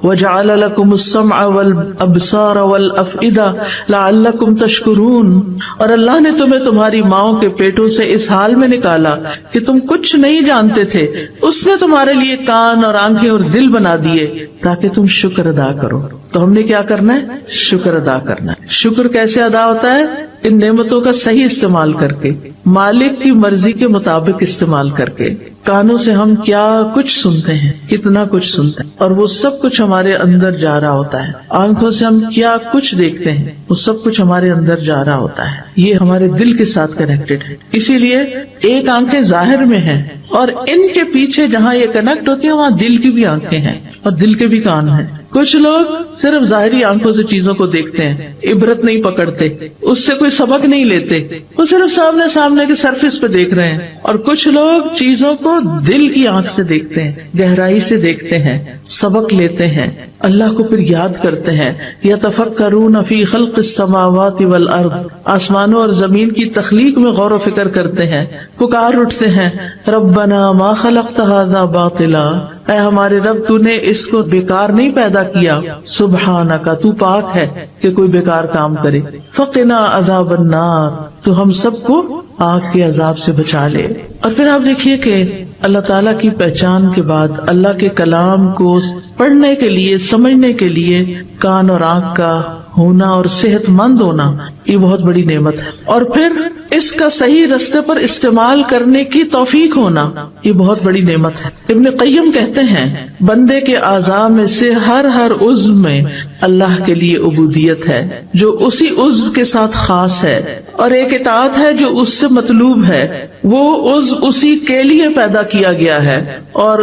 وجعل لکم السمع والابصار والافئدہ لعلکم تشکرون، اور اللہ نے تمہیں تمہاری ماؤں کے پیٹوں سے اس حال میں نکالا کہ تم کچھ نہیں جانتے تھے، اس نے تمہارے لیے کان اور آنکھیں اور دل بنا دیے تاکہ تم شکر ادا کرو۔ تو ہم نے کیا کرنا ہے؟ شکر ادا کرنا ہے۔ شکر کیسے ادا ہوتا ہے؟ ان نعمتوں کا صحیح استعمال کر کے، مالک کی مرضی کے مطابق استعمال کر کے۔ کانوں سے ہم کیا کچھ سنتے ہیں، کتنا کچھ سنتے ہیں، اور وہ سب کچھ ہمارے اندر جا رہا ہوتا ہے۔ آنکھوں سے ہم کیا کچھ دیکھتے ہیں، وہ سب کچھ ہمارے اندر جا رہا ہوتا ہے۔ یہ ہمارے دل کے ساتھ کنیکٹڈ ہے۔ اسی لیے ایک آنکھیں ظاہر میں ہیں اور ان کے پیچھے جہاں یہ کنیکٹ ہوتی ہے وہاں دل کی بھی آنکھیں ہیں اور دل کے بھی کان ہیں۔ کچھ لوگ صرف ظاہری آنکھوں سے چیزوں کو دیکھتے ہیں، عبرت نہیں پکڑتے، اس سے کوئی سبق نہیں لیتے، وہ صرف سامنے سامنے کے سرفیس پہ دیکھ رہے ہیں۔ اور کچھ لوگ چیزوں کو دل کی آنکھ سے دیکھتے ہیں، گہرائی سے دیکھتے ہیں، سبق لیتے ہیں، اللہ کو پھر یاد کرتے ہیں۔ یتفکرون فی خلق السماوات والارض، آسمانوں اور زمین کی تخلیق میں غور و فکر کرتے ہیں، پکار اٹھتے ہیں ربنا ما خلقت ھذا باطلا، اے ہمارے رب تو نے اس کو بیکار نہیں پیدا پیدا کیا، سبحانک تو پاک ہے کہ کوئی بیکار کام کرے، فقنا عذاب النار تو ہم سب کو آگ کے عذاب سے بچا لے۔ اور پھر آپ دیکھیے کہ اللہ تعالیٰ کی پہچان کے بعد اللہ کے کلام کو پڑھنے کے لیے، سمجھنے کے لیے کان اور آنکھ کا ہونا اور صحت مند ہونا یہ بہت بڑی نعمت ہے، اور پھر اس کا صحیح راستے پر استعمال کرنے کی توفیق ہونا یہ بہت بڑی نعمت ہے۔ ابن قیم کہتے ہیں بندے کے اعضاء میں سے ہر عضو میں اللہ کے لیے عبودیت ہے جو اسی عضو کے ساتھ خاص ہے، اور ایک اطاعت ہے جو اس سے مطلوب ہے، وہ عضو اسی کے لیے پیدا کیا گیا ہے اور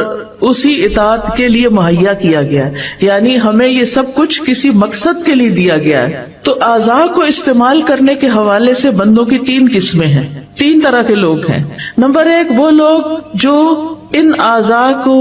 اسی اطاعت کے لیے مہیا کیا گیا ہے، یعنی ہمیں یہ سب کچھ کسی مقصد کے لیے دیا گیا ہے۔ تو اعضاء کو استعمال کرنے کے حوالے سے بندوں کی 3 قسمیں ہیں، 3 طرح کے لوگ ہیں۔ نمبر 1 وہ لوگ جو ان اعضاء کو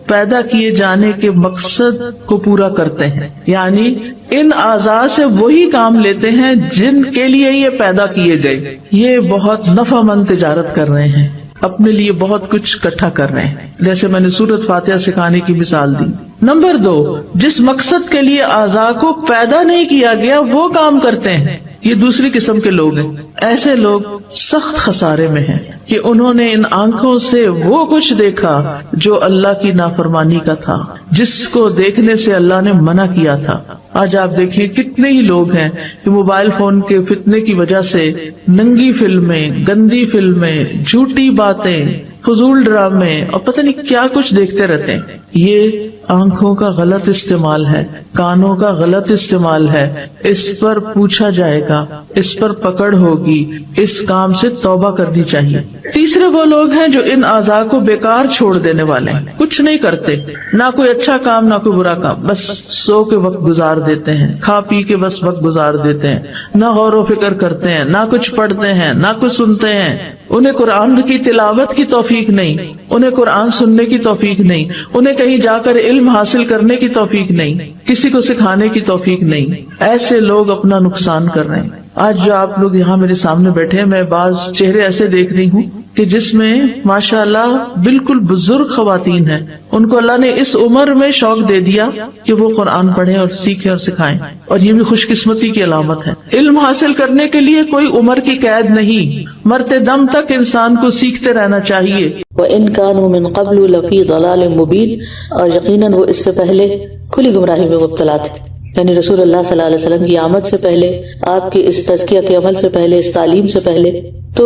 پیدا کیے جانے کے مقصد کو پورا کرتے ہیں، یعنی ان اعضاء سے وہی کام لیتے ہیں جن کے لیے یہ پیدا کیے گئے، یہ بہت نفع مند تجارت کر رہے ہیں، اپنے لیے بہت کچھ اکٹھا کر رہے ہیں، جیسے میں نے سورۃ فاتحہ سکھانے کی مثال دی۔ نمبر 2 جس مقصد کے لیے اعضاء کو پیدا نہیں کیا گیا وہ کام کرتے ہیں، یہ دوسری قسم کے لوگ ہیں۔ ایسے لوگ سخت خسارے میں ہیں کہ انہوں نے ان آنکھوں سے وہ کچھ دیکھا جو اللہ کی نافرمانی کا تھا، جس کو دیکھنے سے اللہ نے منع کیا تھا۔ آج آپ دیکھیے کتنے ہی لوگ ہیں کہ موبائل فون کے فتنے کی وجہ سے ننگی فلمیں، گندی فلمیں، جھوٹی باتیں، فضول ڈرامے اور پتہ نہیں کیا کچھ دیکھتے رہتے ہیں۔ یہ آنکھوں کا غلط استعمال ہے، کانوں کا غلط استعمال ہے، اس پر پوچھا جائے گا، اس پر پکڑ ہوگی، اس کام سے توبہ کرنی چاہیے۔ تیسرے وہ لوگ ہیں جو ان اعضاء کو بیکار چھوڑ دینے والے ہیں، کچھ نہیں کرتے، نہ کوئی اچھا کام نہ کوئی برا کام، بس سو کے وقت گزار دیتے ہیں، کھا پی کے بس وقت گزار دیتے ہیں، نہ غور و فکر کرتے ہیں، نہ کچھ پڑھتے ہیں، نہ کچھ سنتے ہیں، انہیں قرآن کی تلاوت کی توفیق نہیں، انہیں قرآن سننے کی توفیق نہیں، انہیں کہیں جا کر علم حاصل کرنے کی توفیق نہیں، کسی کو سکھانے کی توفیق نہیں۔ ایسے لوگ اپنا نقصان کر رہے ہیں۔ آج جو آپ لوگ یہاں میرے سامنے بیٹھے ہیں، میں بعض چہرے ایسے دیکھ رہی ہوں کہ جس میں ماشاءاللہ بالکل بزرگ خواتین ہیں، ان کو اللہ نے اس عمر میں شوق دے دیا کہ وہ قرآن پڑھیں اور سیکھیں اور سکھائیں، اور یہ بھی خوش قسمتی کی علامت ہے۔ علم حاصل کرنے کے لیے کوئی عمر کی قید نہیں، مرتے دم تک انسان کو سیکھتے رہنا چاہیے۔ وَإِن كَانُوا مِن قَبْلُ لَفِي ضَلَالٍ مُبِينٍ، اور یقیناً وہ اس سے پہلے کھلی گمراہی میں مبتلا تھے، یعنی رسول اللہ صلی اللہ علیہ وسلم کی آمد سے پہلے، آپ کی اس تزکیہ کے عمل سے پہلے، اس تعلیم سے پہلے۔ تو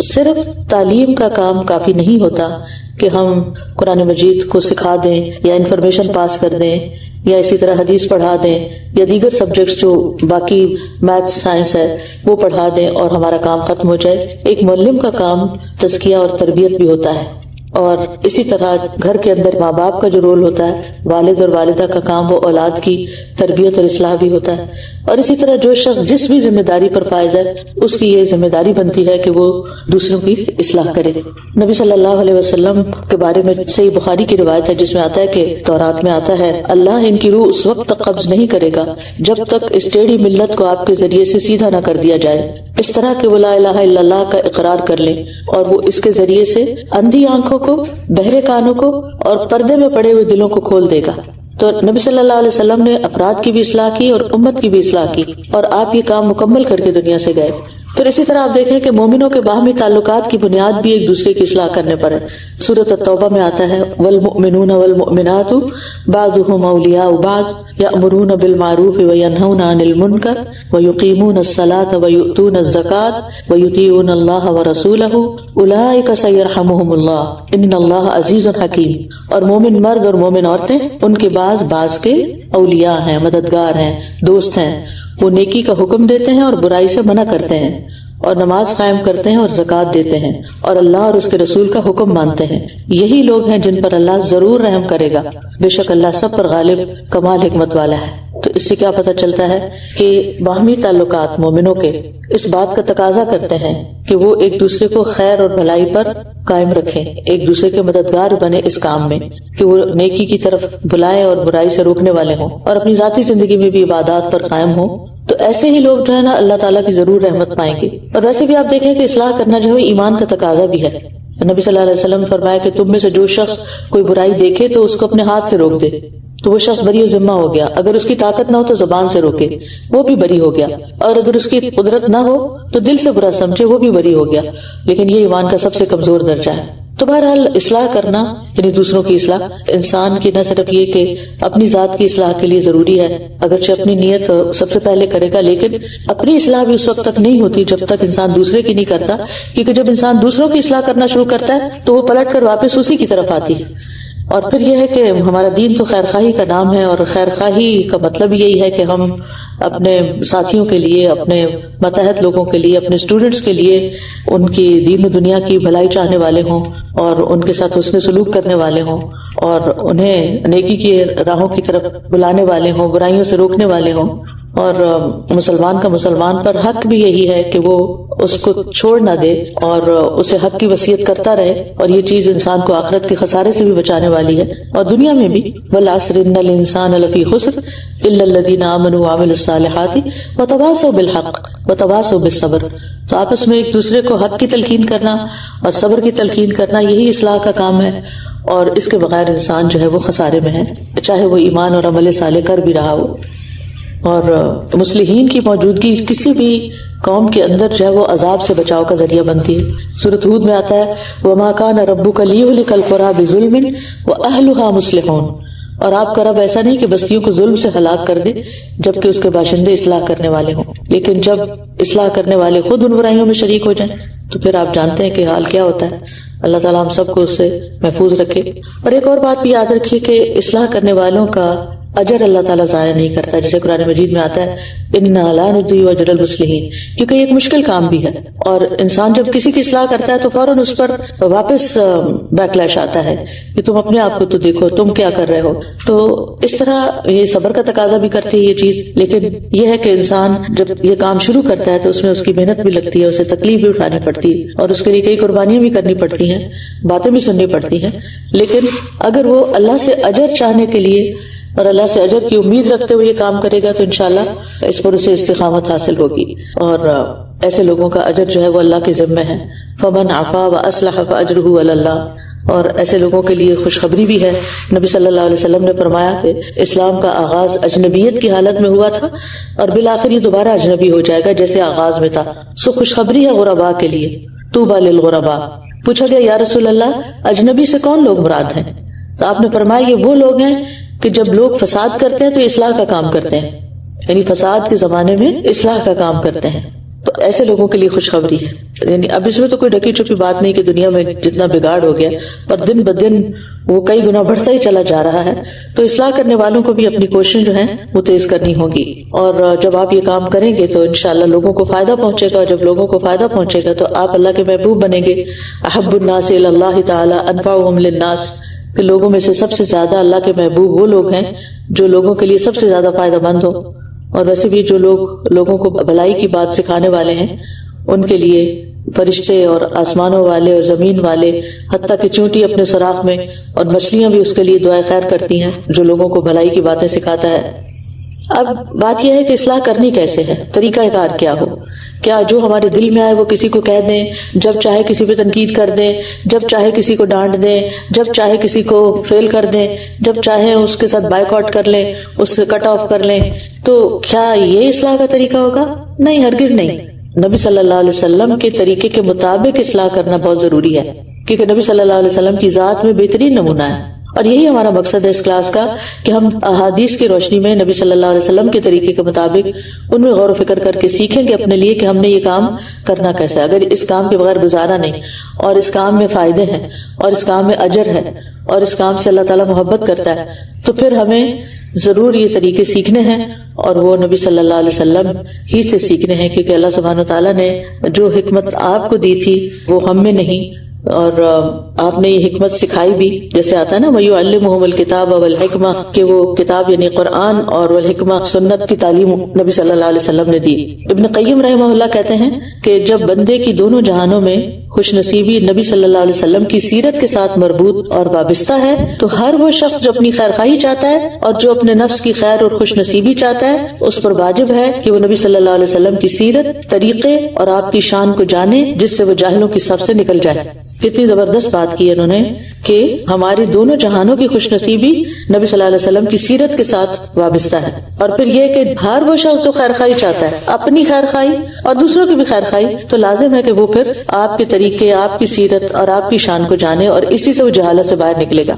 صرف تعلیم کا کام کافی نہیں ہوتا کہ ہم قرآن مجید کو سکھا دیں یا انفارمیشن پاس کر دیں یا اسی طرح حدیث پڑھا دیں یا دیگر سبجیکٹس جو باقی میتھس سائنس ہے وہ پڑھا دیں اور ہمارا کام ختم ہو جائے۔ ایک معلم کا کام تزکیہ اور تربیت بھی ہوتا ہے، اور اسی طرح گھر کے اندر ماں باپ کا جو رول ہوتا ہے، والد اور والدہ کا کام وہ اولاد کی تربیت اور اصلاح بھی ہوتا ہے، اور اسی طرح جو شخص جس بھی ذمہ داری پر فائز ہے اس کی یہ ذمہ داری بنتی ہے کہ وہ دوسروں کی اصلاح کرے۔ نبی صلی اللہ علیہ وسلم کے بارے میں صحیح بخاری کی روایت ہے جس میں آتا ہے کہ تورات میں آتا ہے اللہ ان کی روح اس وقت تک قبض نہیں کرے گا جب تک اس ٹیڑھی ملت کو آپ کے ذریعے سے سیدھا نہ کر دیا جائے، اس طرح کہ وہ لا الہ الا اللہ کا اقرار کر لیں، اور وہ اس کے ذریعے سے اندھی آنکھوں کو، بہرے کانوں کو اور پردے میں پڑے ہوئے دلوں کو کھول دے گا۔ تو نبی صلی اللہ علیہ وسلم نے افراد کی بھی اصلاح کی اور امت کی بھی اصلاح کی، اور آپ یہ کام مکمل کر کے دنیا سے گئے۔ پھر اسی طرح آپ دیکھیں کہ مومنوں کے باہمی تعلقات کی بنیاد بھی ایک دوسرے کی اصلاح کرنے پر ہے۔ سورۃ التوبہ میں آتا ہے والمؤمنون والمؤمنات بعضهم اولیاء بعض یأمرون بالمعروف وینہون عن المنکر ویقیمون الصلاۃ ویؤتون الزکاۃ ویطیعون اللہ ورسولہ اولئک سیرحمہم اللہ ان اللہ عزیز حکیم۔ اور مومن مرد اور مومن عورتیں ان کے بعض کے اولیاء ہیں، مددگار ہیں، دوست ہیں، وہ نیکی کا حکم دیتے ہیں اور برائی سے منع کرتے ہیں، اور نماز قائم کرتے ہیں اور زکوٰۃ دیتے ہیں، اور اللہ اور اس کے رسول کا حکم مانتے ہیں۔ یہی لوگ ہیں جن پر اللہ ضرور رحم کرے گا، بے شک اللہ سب پر غالب کمال حکمت والا ہے۔ تو اس سے کیا پتہ چلتا ہے کہ باہمی تعلقات مومنوں کے اس بات کا تقاضا کرتے ہیں کہ وہ ایک دوسرے کو خیر اور بھلائی پر قائم رکھیں، ایک دوسرے کے مددگار بنے اس کام میں کہ وہ نیکی کی طرف بلائیں اور برائی سے روکنے والے ہوں، اور اپنی ذاتی زندگی میں بھی عبادات پر قائم ہوں۔ تو ایسے ہی لوگ جو ہے نا اللہ تعالیٰ کی ضرور رحمت پائیں گے۔ اور ویسے بھی آپ دیکھیں کہ اصلاح کرنا جو ہے ایمان کا تقاضا بھی ہے۔ نبی صلی اللہ علیہ وسلم فرمایا کہ تم میں سے جو شخص کوئی برائی دیکھے تو اس کو اپنے ہاتھ سے روک دے، تو وہ شخص بری و ذمہ ہو گیا. اگر اس کی طاقت نہ ہو تو زبان سے روکے، وہ بھی بری ہو گیا. اور اگر اس کی قدرت نہ ہو تو دل سے برا سمجھے، وہ بھی بری ہو گیا. لیکن یہ ایمان کا سب سے کمزور درجہ ہے. تو بہرحال اصلاح کرنا یعنی دوسروں کی اصلاح انسان کی نہ صرف یہ کہ اپنی ذات کی اصلاح کے لیے ضروری ہے، اگرچہ اپنی نیت سب سے پہلے کرے گا، لیکن اپنی اصلاح بھی اس وقت تک نہیں ہوتی جب تک انسان دوسرے کی نہیں کرتا. کیونکہ جب انسان دوسروں کی اصلاح کرنا شروع کرتا ہے تو وہ پلٹ کر واپس اسی کی طرف آتی ہے. اور پھر یہ ہے کہ ہمارا دین تو خیر خواہی کا نام ہے، اور خیر خواہی کا مطلب یہی ہے کہ ہم اپنے ساتھیوں کے لیے، اپنے ماتحت لوگوں کے لیے، اپنے اسٹوڈنٹس کے لیے ان کی دین و دنیا کی بھلائی چاہنے والے ہوں، اور ان کے ساتھ حسن سلوک کرنے والے ہوں، اور انہیں نیکی کی راہوں کی طرف بلانے والے ہوں، برائیوں سے روکنے والے ہوں. اور مسلمان کا مسلمان پر حق بھی یہی ہے کہ وہ اس کو چھوڑ نہ دے اور اسے حق کی وصیت کرتا رہے. اور یہ چیز انسان کو آخرت کے خسارے سے بھی بچانے والی ہے اور دنیا میں بھی. والعصر ان الانسان لفی خسر الا الذین آمنوا وعملوا الصالحات وتواصوا بالحق وتواصوا بالصبر. تو آپس میں ایک دوسرے کو حق کی تلقین کرنا اور صبر کی تلقین کرنا یہی اصلاح کا کام ہے. اور اس کے بغیر انسان جو ہے وہ خسارے میں ہے، چاہے وہ ایمان اور عمل صالح کر بھی رہا ہو. اور مصلحین کی موجودگی کسی بھی قوم کے اندر جو ہے وہ عذاب سے بچاؤ کا ذریعہ بنتی ہے. سورۃ ہود میں آتا ہے وَمَا كَانَ رَبُّكَ لِيُهْلِكَ الْقُرَىٰ بِظُلْمٍ وَأَهْلُهَا مُصْلِحُونَ. اور آپ کا رب ایسا نہیں کہ بستیوں کو ظلم سے ہلاک کر دے جبکہ اس کے باشندے اصلاح کرنے والے ہوں. لیکن جب اصلاح کرنے والے خود ان برائیوں میں شریک ہو جائیں تو پھر آپ جانتے ہیں کہ حال کیا ہوتا ہے. اللہ تعالیٰ ہم سب کو اس سے محفوظ رکھے. اور ایک اور بات بھی یاد رکھیے کہ اصلاح کرنے والوں کا اجر اللہ تعالیٰ ضائع نہیں کرتا، جیسے قرآن مجید میں آتا ہے اِنَّا لَا نُضِيعُ أَجْرَ الْمُصْلِحِينَ. کیونکہ یہ ایک مشکل کام بھی ہے، اور انسان جب کسی کی اصلاح کرتا ہے تو فوراً اس پر واپس بیکلیش آتا ہے کہ تم اپنے آپ کو تو دیکھو، تم کیا کر رہے ہو. تو اس طرح یہ صبر کا تقاضا بھی کرتی ہے یہ چیز. لیکن یہ ہے کہ انسان جب یہ کام شروع کرتا ہے تو اس میں اس کی محنت بھی لگتی ہے، اسے تکلیف بھی اٹھانی پڑتی ہے، اور اس کے لیے کئی قربانیاں بھی کرنی پڑتی ہیں، باتیں بھی سننی پڑتی ہیں. لیکن اگر وہ اللہ سے اجر چاہنے کے لیے اور اللہ سے اجر کی امید رکھتے ہوئے یہ کام کرے گا تو انشاءاللہ اس پر اسے استقامت حاصل ہوگی. اور ایسے لوگوں کا اجر جو ہے وہ اللہ کے ذمہ ہے. فمن عفا واصلح فاجرہ علی اللہ. اور ایسے لوگوں کے لیے خوشخبری بھی ہے. نبی صلی اللہ علیہ وسلم نے فرمایا کہ اسلام کا آغاز اجنبیت کی حالت میں ہوا تھا اور بالآخر یہ دوبارہ اجنبی ہو جائے گا جیسے آغاز میں تھا. سو خوشخبری ہے غرباء کے لیے. طوبی للغرباء. پوچھا گیا یا رسول اللہ اجنبی سے کون لوگ مراد ہیں؟ تو آپ نے فرمایا یہ وہ لوگ ہیں کہ جب لوگ فساد کرتے ہیں تو اصلاح کا کام کرتے ہیں، یعنی فساد کے زمانے میں اصلاح کا کام کرتے ہیں. تو ایسے لوگوں کے لیے خوشخبری ہے. یعنی اب اس میں تو کوئی ڈکی چھپی بات نہیں کہ دنیا میں جتنا بگاڑ ہو گیا اور دن بدن وہ کئی گنا بڑھتا ہی چلا جا رہا ہے، تو اصلاح کرنے والوں کو بھی اپنی کوشش جو ہے وہ تیز کرنی ہوگی. اور جب آپ یہ کام کریں گے تو انشاءاللہ لوگوں کو فائدہ پہنچے گا. جب لوگوں کو فائدہ پہنچے گا تو آپ اللہ کے محبوب بنیں گے. احب الناس الی اللہ تعالی انفعهم للناس. کہ لوگوں میں سے سب سے زیادہ اللہ کے محبوب وہ لوگ ہیں جو لوگوں کے لیے سب سے زیادہ فائدہ مند ہو. اور ویسے بھی جو لوگ لوگوں کو بھلائی کی بات سکھانے والے ہیں ان کے لیے فرشتے اور آسمانوں والے اور زمین والے، حتیٰ کہ چونٹی اپنے سوراخ میں اور مچھلیاں بھی اس کے لیے دعائیں خیر کرتی ہیں جو لوگوں کو بھلائی کی باتیں سکھاتا ہے. اب بات یہ ہے کہ اصلاح کرنی کیسے ہے، طریقہ کار کیا ہو. کیا جو ہمارے دل میں آئے وہ کسی کو کہہ دیں، جب چاہے کسی پہ تنقید کر دیں، جب چاہے کسی کو ڈانٹ دیں، جب چاہے کسی کو فیل کر دیں، جب چاہے اس کے ساتھ بائیکاٹ کر لیں، اس سے کٹ آف کر لیں، تو کیا یہ اصلاح کا طریقہ ہوگا؟ نہیں، ہرگز نہیں. نبی صلی اللہ علیہ وسلم کے طریقے کے مطابق اصلاح کرنا بہت ضروری ہے، کیونکہ نبی صلی اللہ علیہ وسلم کی ذات میں بہترین نمونہ ہے. اور یہی ہمارا مقصد ہے اس کلاس کا کہ ہم احادیث کی روشنی میں نبی صلی اللہ علیہ وسلم کے طریقے کے مطابق ان میں غور و فکر کر کے سیکھیں کہ اپنے لیے کہ ہم نے یہ کام کرنا کیسے. اگر اس کام کے بغیر گزارا نہیں، اور اس کام میں فائدے ہیں، اور اس کام میں اجر ہے، اور اس کام سے اللہ تعالیٰ محبت کرتا ہے، تو پھر ہمیں ضرور یہ طریقے سیکھنے ہیں، اور وہ نبی صلی اللہ علیہ وسلم ہی سے سیکھنے ہیں. کیونکہ اللہ سبحانہ وتعالیٰ نے جو حکمت آپ کو دی تھی وہ ہم میں نہیں، اور آپ نے یہ حکمت سکھائی بھی. جیسے آتا ہے نا وَيُعَلِّمُهُمُ الْكِتَابَ وَالْحِكْمَةَ، کہ وہ کتاب یعنی قرآن اور والحکمہ سنت کی تعلیم نبی صلی اللہ علیہ وسلم نے دی. ابن قیم رحمہ اللہ کہتے ہیں کہ جب بندے کی دونوں جہانوں میں خوش نصیبی نبی صلی اللہ علیہ وسلم کی سیرت کے ساتھ مربوط اور وابستہ ہے تو ہر وہ شخص جو اپنی خیر خواہی چاہتا ہے اور جو اپنے نفس کی خیر اور خوش نصیبی چاہتا ہے اس پر واجب ہے کہ وہ نبی صلی اللہ علیہ وسلم کی سیرت، طریقے اور آپ کی شان کو جانے، جس سے وہ جاہلوں کی صف سے نکل جائے. کتنی زبردست بات بات کی انہوں نے کہ ہماری دونوں جہانوں کی خوش نصیبی نبی صلی اللہ علیہ وسلم کی سیرت کے ساتھ وابستہ ہے، اور پھر یہ کہ ہر وہ شخص جو خیر خواہی چاہتا ہے، اپنی خیر خواہی اور دوسروں کی بھی خیر خواہی، تو لازم ہے کہ وہ پھر آپ کے طریقے، آپ کی سیرت اور آپ کی شان کو جانے، اور اسی سے وہ جہالت سے باہر نکلے گا،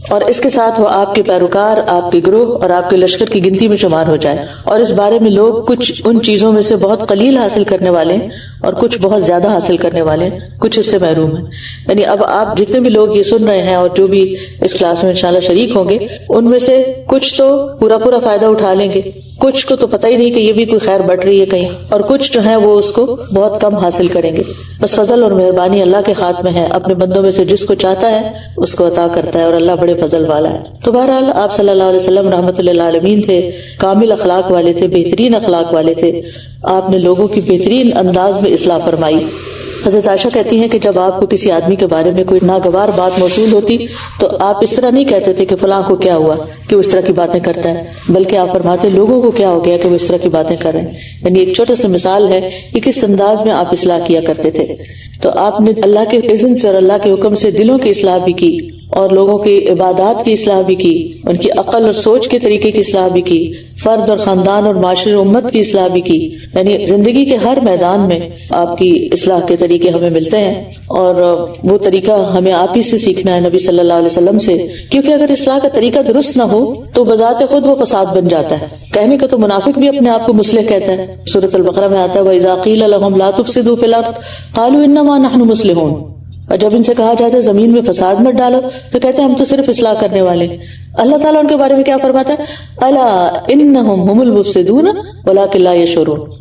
اور اس کے ساتھ وہ آپ کے پیروکار، آپ کے گروہ اور آپ کے لشکر کی گنتی میں شمار ہو جائے۔ اور اس بارے میں لوگ کچھ ان چیزوں میں سے بہت قلیل حاصل کرنے والے ہیں اور کچھ بہت زیادہ حاصل کرنے والے ہیں، کچھ اس سے محروم ہیں۔ یعنی اب آپ جتنے بھی لوگ یہ سن رہے ہیں اور جو بھی اس کلاس میں انشاءاللہ شریک ہوں گے، ان میں سے کچھ تو پورا فائدہ اٹھا لیں گے، کچھ کو تو پتہ ہی نہیں کہ یہ بھی کوئی خیر بڑھ رہی ہے کہیں، اور کچھ جو ہے وہ اس کو بہت کم حاصل کریں گے۔ بس فضل اور مہربانی اللہ کے ہاتھ میں ہے، اپنے بندوں میں سے جس کو چاہتا ہے اس کو عطا کرتا ہے، اور اللہ بڑے فضل والا ہے۔ تو بہرحال آپ صلی اللہ علیہ وسلم رحمۃ اللہ عالمین تھے، کامل اخلاق والے تھے، بہترین اخلاق والے تھے، آپ نے لوگوں کی بہترین انداز میں اصلاح فرمائی۔ حضرت عائشہ کہتی ہیں کہ جب آپ کو کسی آدمی کے بارے میں کوئی ناگوار بات موصول ہوتی تو آپ اس طرح نہیں کہتے تھے کہ فلاں کو کیا ہوا کہ وہ اس طرح کی باتیں کرتا ہے، بلکہ آپ فرماتے لوگوں کو کیا ہو گیا کہ وہ اس طرح کی باتیں کر رہے ہیں۔ یعنی ایک چھوٹا سا مثال ہے کہ کس انداز میں آپ اصلاح کیا کرتے تھے۔ تو آپ نے اللہ کے اذن سے اور اللہ کے حکم سے دلوں کی اصلاح بھی کی، اور لوگوں کی عبادات کی اصلاح بھی کی، ان کی عقل اور سوچ کے طریقے کی اصلاح بھی کی، فرد اور خاندان اور معاشرے امت کی اصلاح بھی کی۔ یعنی زندگی کے ہر میدان میں آپ کی اصلاح کے طریقے ہمیں ملتے ہیں، اور وہ طریقہ ہمیں آپ ہی سے سیکھنا ہے، نبی صلی اللہ علیہ وسلم سے، کیونکہ اگر اصلاح کا طریقہ درست نہ ہو تو بذات خود وہ فساد بن جاتا ہے۔ کہنے کا تو منافق بھی اپنے آپ کو مصلح کہتا ہے، سورۃ البقرہ میں آتا ہے وَإِذَا قِيلَ لَهُمْ لَا تُفْسِدُوا فِي الْأَرْضِ قَالُوا إِنَّمَا نَحْنُ مُصْلِحُونَ، اور جب ان سے کہا جاتا ہے زمین میں فساد مت ڈالو تو کہتے ہیں ہم تو صرف اصلاح کرنے والے ہیں۔ اللہ تعالیٰ ان کے بارے میں کیا فرماتا ہے؟ أَلَا إِنَّهُمْ هُمُ الْمُفْسِدُونَ وَلَكِنْ لَا يَشْعُرُونَ۔